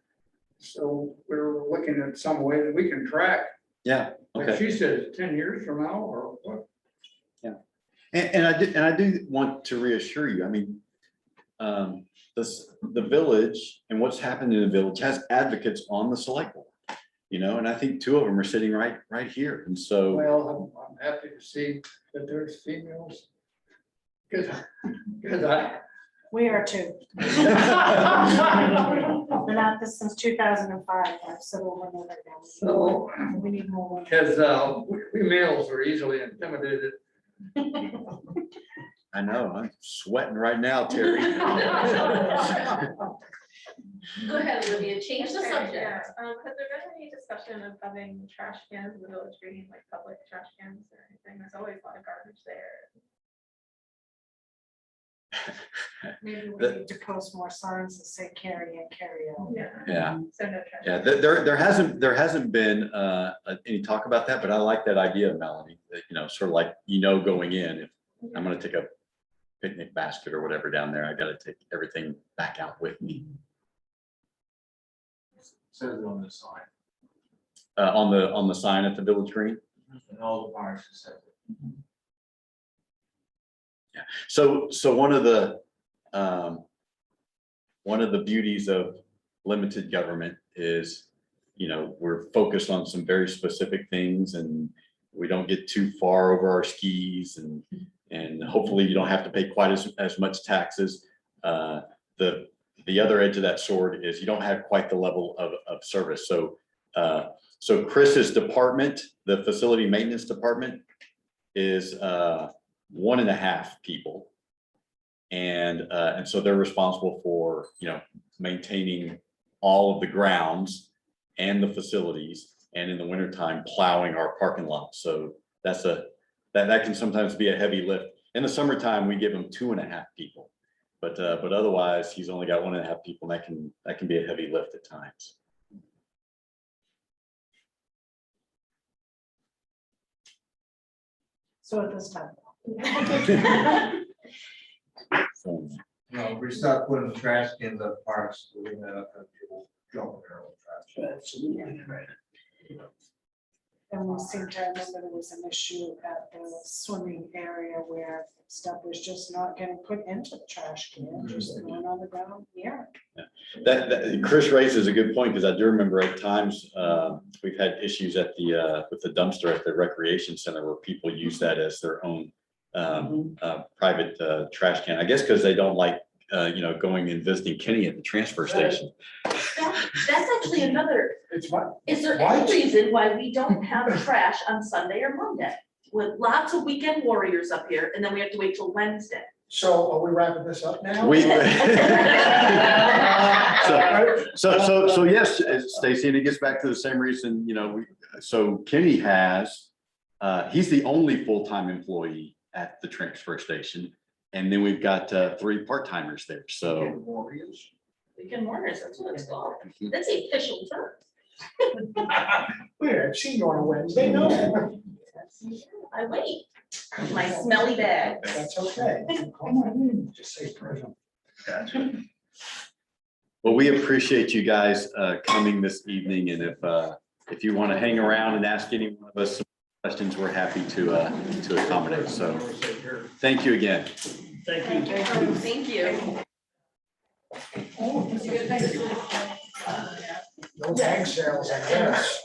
E: So we're looking at some way that we can track.
B: Yeah,
E: Like
B: okay.
E: she says, 10 years from now or what?
B: Yeah. And I do want to reassure you, I mean, the village and what's happened in the village has advocates on the select board. You know, and I think two of them are sitting right here. And so,
E: Well, I'm happy to see that there's females. Because
A: We are too. Been at this since 2005. I've said over and over again.
E: So,
A: We need more.
E: because we males are easily intimidated.
B: I know, I'm sweating right now, Terry.
N: Go ahead, Olivia, change the
O: Okay,
N: subject.
O: yeah. Has there been any discussion of having trash cans in the village green, like public trash cans or anything? There's always a lot of garbage there.
A: Maybe we need to post more signs that say carry in, carry out.
B: Yeah.
O: So no trash.
B: Yeah, there hasn't been any talk about that, but I like that idea, Melanie, that, you know, sort of like, you know, going in, if I'm gonna take a picnic basket or whatever down there, I gotta take everything back out with me.
P: Says it on the sign,
B: On the sign at the Village Green.
P: and all the bars says it.
B: Yeah, so one of the beauties of limited government is, you know, we're focused on some very specific things and we don't get too far over our skis and hopefully you don't have to pay quite as much taxes. The other edge of that sword is you don't have quite the level of service. So Chris's department, the facility maintenance department, is 1.5 people. And so they're responsible for, you know, maintaining all of the grounds and the facilities, and in the wintertime plowing our parking lot. So that can sometimes be a heavy lift. In the summertime, we give him 2.5 people. But otherwise, he's only got 1.5 people, and that can be a heavy lift at times.
A: So at this time.
B: So,
P: No, if we start putting trash cans up parks, we're gonna have people jumping their own trash.
C: Absolutely.
A: And we seem to remember there was an issue at the swimming area where stuff was just not getting put into the trash can, just going on the ground. Yeah.
B: that Chris raises a good point, because I do remember at times we've had issues at with the dumpster at the recreation center where people use that as their own private trash can. I guess because they don't like you know, going and visiting Kenny at the transfer station.
N: That's actually another,
E: It's what?
N: is there
E: Why?
N: any reason why we don't have trash on Sunday or Monday? With lots of weekend warriors up here, and then we have to wait till Wednesday.
H: So are we wrapping this up now?
B: We so yes, Stacy, and it gets back to the same reason, you know, so Kenny has he's the only full-time employee at the transfer station, and then we've got 3 part-timers there. So
E: Warriors.
N: Weekend warriors, that's what it's called. That's the official term.
H: Weird, I've seen you on a Wednesday, no?
N: I wait. My smelly bag.
H: That's okay. Come on in, just say present.
B: well, we appreciate you guys coming this evening, and if you want to hang around and ask any one of us some questions, we're happy to accommodate. So thank you again.
C: Thank you.
N: Thank you.
H: No bag sales, I guess.